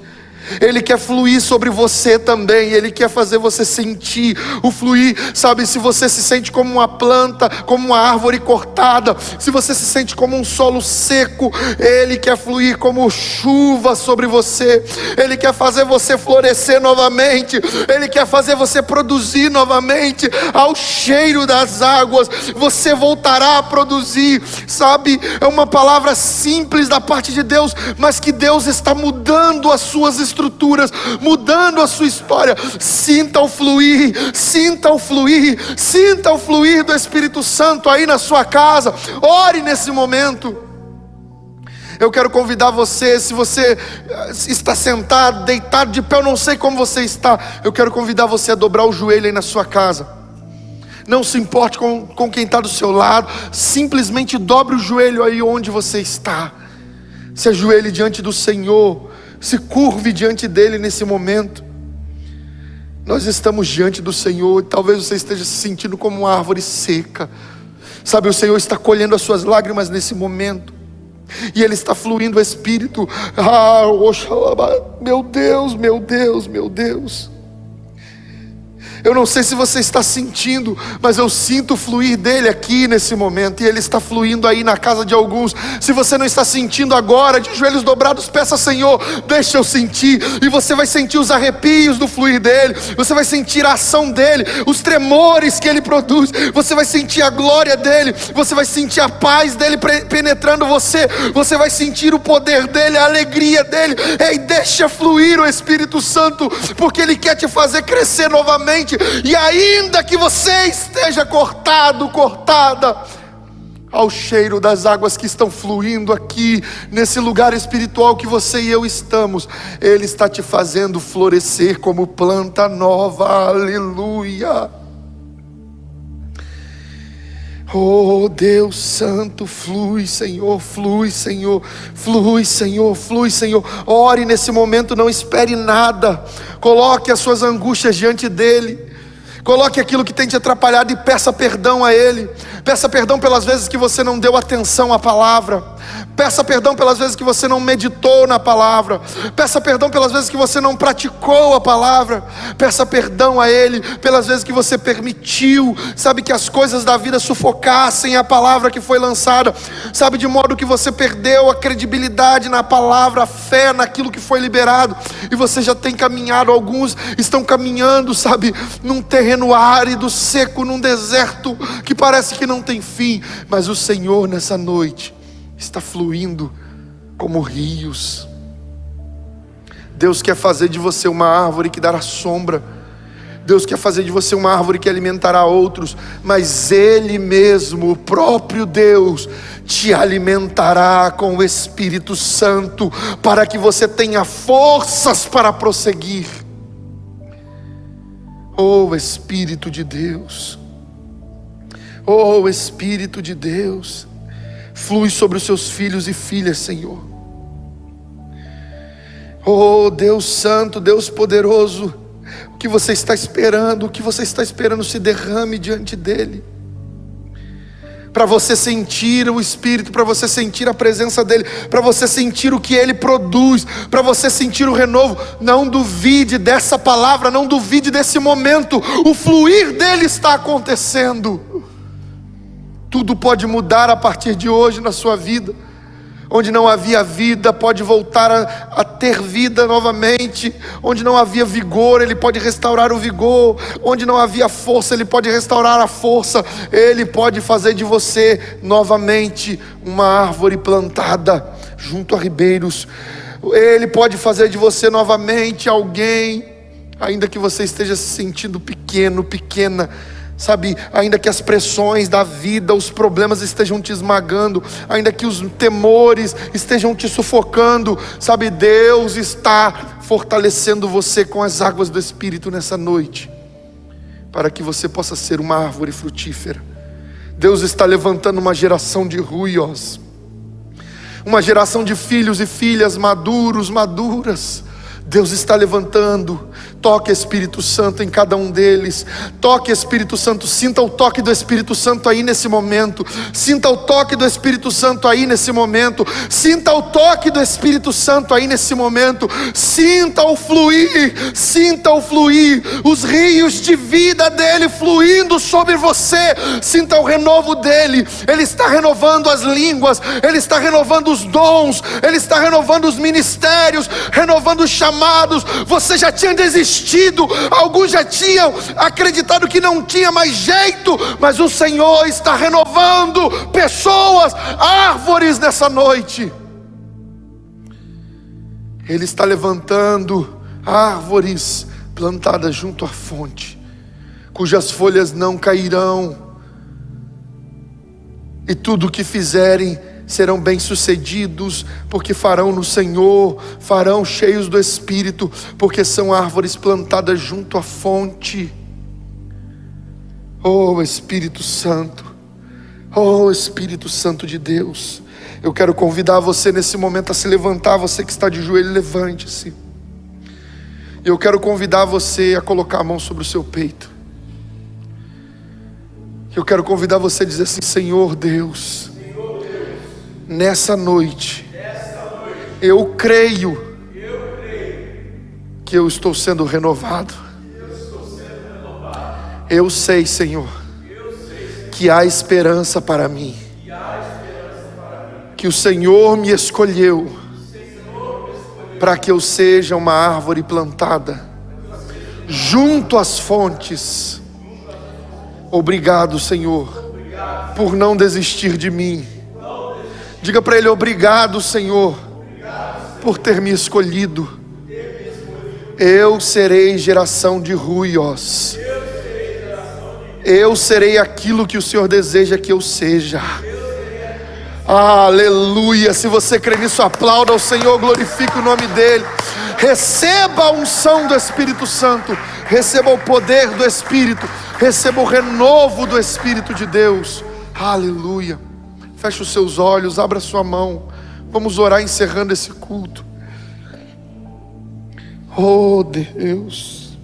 Ele quer fluir sobre você também. Ele quer fazer você sentir o fluir. Se você se sente como uma planta, como uma árvore cortada, se você se sente como um solo seco, Ele quer fluir como chuva sobre você. Ele quer fazer você florescer novamente. Ele quer fazer você produzir novamente. Ao cheiro das águas você voltará a produzir. É uma palavra simples da parte de Deus, mas que Deus está mudando as suas estruturas, mudando a sua história. Sinta o fluir, sinta o fluir, sinta o fluir do Espírito Santo aí na sua casa. Ore nesse momento. Eu quero convidar você, se você está sentado, deitado, de pé, eu não sei como você está, eu quero convidar você a dobrar o joelho aí na sua casa. Não se importe com quem está do seu lado, simplesmente dobre o joelho aí onde você está. Se ajoelhe diante do Senhor, se curve diante dEle nesse momento. Nós estamos diante do Senhor, e talvez você esteja se sentindo como uma árvore seca. O Senhor está colhendo as suas lágrimas nesse momento, e Ele está fluindo o Espírito. Oxalá, meu Deus, meu Deus, meu Deus. Eu não sei se você está sentindo, mas eu sinto o fluir dele aqui nesse momento, e ele está fluindo aí na casa de alguns. Se você não está sentindo agora, de joelhos dobrados, peça: Senhor, deixa eu sentir. E você vai sentir os arrepios do fluir dele, você vai sentir a ação dele, os tremores que ele produz, você vai sentir a glória dele, você vai sentir a paz dele penetrando você, você vai sentir o poder dele, a alegria dele. Ei, deixa fluir o Espírito Santo, porque ele quer te fazer crescer novamente. E ainda que você esteja cortada, ao cheiro das águas que estão fluindo aqui, nesse lugar espiritual que você e eu estamos, Ele está te fazendo florescer como planta nova. Aleluia. Oh Deus Santo, flui Senhor, flui Senhor, flui Senhor, flui Senhor. Ore nesse momento, não espere nada. Coloque as suas angústias diante dEle. Coloque aquilo que tem te atrapalhado e peça perdão a Ele. Peça perdão pelas vezes que você não deu atenção à palavra. Peça perdão pelas vezes que você não meditou na palavra. Peça perdão pelas vezes que você não praticou a palavra. Peça perdão a Ele pelas vezes que você permitiu, que as coisas da vida sufocassem a palavra que foi lançada. De modo que você perdeu a credibilidade na palavra, a fé naquilo que foi liberado. E você já tem caminhado, alguns estão caminhando, num terreno árido, seco, num deserto que parece que não tem fim. Mas o Senhor nessa noite está fluindo como rios. Deus quer fazer de você uma árvore que dará sombra. Deus quer fazer de você uma árvore que alimentará outros, mas Ele mesmo, o próprio Deus, te alimentará com o Espírito Santo, para que você tenha forças para prosseguir. Oh Espírito de Deus, oh Espírito de Deus, flui sobre os seus filhos e filhas, Senhor. Oh Deus Santo, Deus poderoso, o que você está esperando, o que você está esperando se derrame diante dEle, para você sentir o Espírito, para você sentir a presença dEle, para você sentir o que Ele produz, para você sentir o renovo. Não duvide dessa palavra, não duvide desse momento, o fluir dEle está acontecendo. Tudo pode mudar a partir de hoje na sua vida. Onde não havia vida, pode voltar a ter vida novamente. Onde não havia vigor, Ele pode restaurar o vigor. Onde não havia força, Ele pode restaurar a força. Ele pode fazer de você novamente uma árvore plantada junto a ribeiros. Ele pode fazer de você novamente alguém, ainda que você esteja se sentindo pequeno, pequena, sabe, ainda que as pressões da vida, os problemas estejam te esmagando, ainda que os temores estejam te sufocando, sabe, Deus está fortalecendo você com as águas do Espírito nessa noite, para que você possa ser uma árvore frutífera. Deus está levantando uma geração de ruios, uma geração de filhos e filhas maduros, maduras. Deus está levantando. Toque Espírito Santo em cada um deles. Toque Espírito Santo, sinta o toque do Espírito Santo aí nesse momento. Sinta o toque do Espírito Santo aí nesse momento. Sinta o toque do Espírito Santo aí nesse momento. Sinta o fluir, sinta o fluir, os rios de vida dele fluindo sobre você. Sinta o renovo dele. Ele está renovando as línguas, ele está renovando os dons, ele está renovando os ministérios, renovando os chamados. Você já tinha desistido, alguns já tinham acreditado que não tinha mais jeito, mas o Senhor está renovando pessoas, árvores nessa noite. Ele está levantando árvores plantadas junto à fonte, cujas folhas não cairão, e tudo o que fizerem serão bem-sucedidos, porque farão no Senhor, farão cheios do Espírito, porque são árvores plantadas junto à fonte. Oh Espírito Santo, oh Espírito Santo de Deus, eu quero convidar você nesse momento a se levantar. Você que está de joelho, levante-se. Eu quero convidar você a colocar a mão sobre o seu peito. Eu quero convidar você a dizer assim: Senhor Deus, nessa noite, eu creio que eu estou sendo renovado. Eu sei, Senhor, que há esperança para mim, que o Senhor me escolheu para que eu seja uma árvore plantada junto às fontes. Obrigado, Senhor, por não desistir de mim. Diga para Ele: obrigado, Senhor, por ter me escolhido. Eu serei geração de ruios. Eu serei aquilo que o Senhor deseja que eu seja. Aleluia. Se você crê nisso, aplauda ao Senhor, glorifique o nome dEle. Receba a unção do Espírito Santo, receba o poder do Espírito, receba o renovo do Espírito de Deus. Aleluia. Feche os seus olhos, abra sua mão. Vamos orar encerrando esse culto. Oh Deus,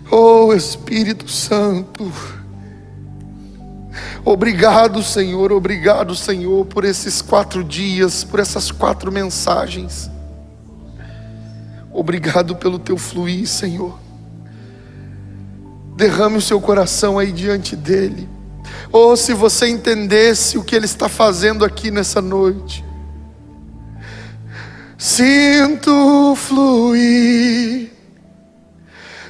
oh Espírito Santo, obrigado, Senhor, por esses 4 dias, por essas 4 mensagens. Obrigado pelo teu fluir, Senhor. Derrame o seu coração aí diante dEle. Oh, se você entendesse o que Ele está fazendo aqui nessa noite. Sinto fluir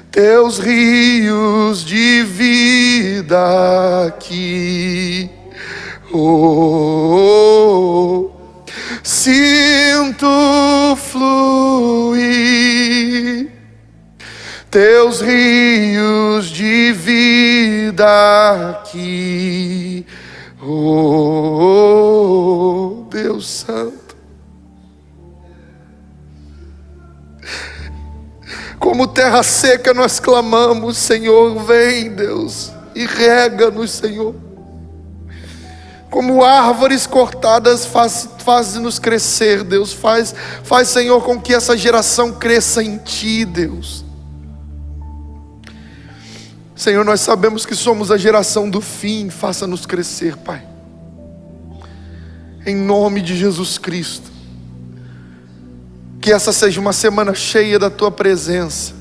teus rios de vida aqui. Oh, sinto fluir Deus Santo. Como terra seca nós clamamos, Senhor, vem, Deus, e rega-nos, Senhor. Como árvores cortadas, faz-nos crescer, Deus. Faz, Senhor, com que essa geração cresça em Ti, Deus. Senhor, nós sabemos que somos a geração do fim. Faça-nos crescer, Pai. Em nome de Jesus Cristo. Que essa seja uma semana cheia da Tua presença.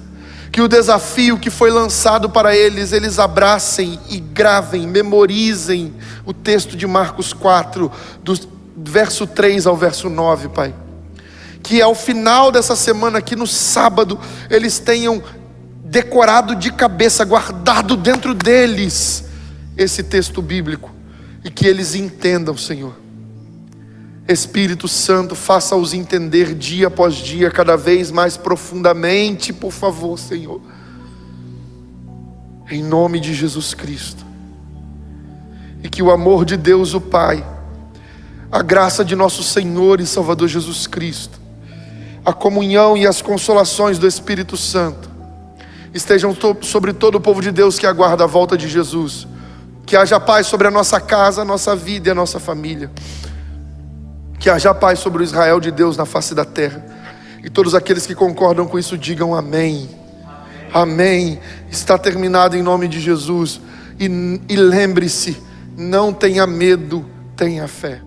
Que o desafio que foi lançado para eles abracem e gravem, memorizem o texto de Marcos 4, do verso 3 ao verso 9, Pai. Que ao final dessa semana, aqui no sábado, eles tenham decorado de cabeça, guardado dentro deles esse texto bíblico. E que eles entendam, Senhor. Espírito Santo, faça-os entender dia após dia, cada vez mais profundamente, por favor, Senhor. Em nome de Jesus Cristo. E que o amor de Deus, o Pai, a graça de nosso Senhor e Salvador Jesus Cristo, a comunhão e as consolações do Espírito Santo, estejam sobre todo o povo de Deus que aguarda a volta de Jesus. Que haja paz sobre a nossa casa, a nossa vida e a nossa família. Que haja paz sobre o Israel de Deus na face da terra. E todos aqueles que concordam com isso digam amém. Amém. Está terminado em nome de Jesus. E lembre-se, não tenha medo, tenha fé.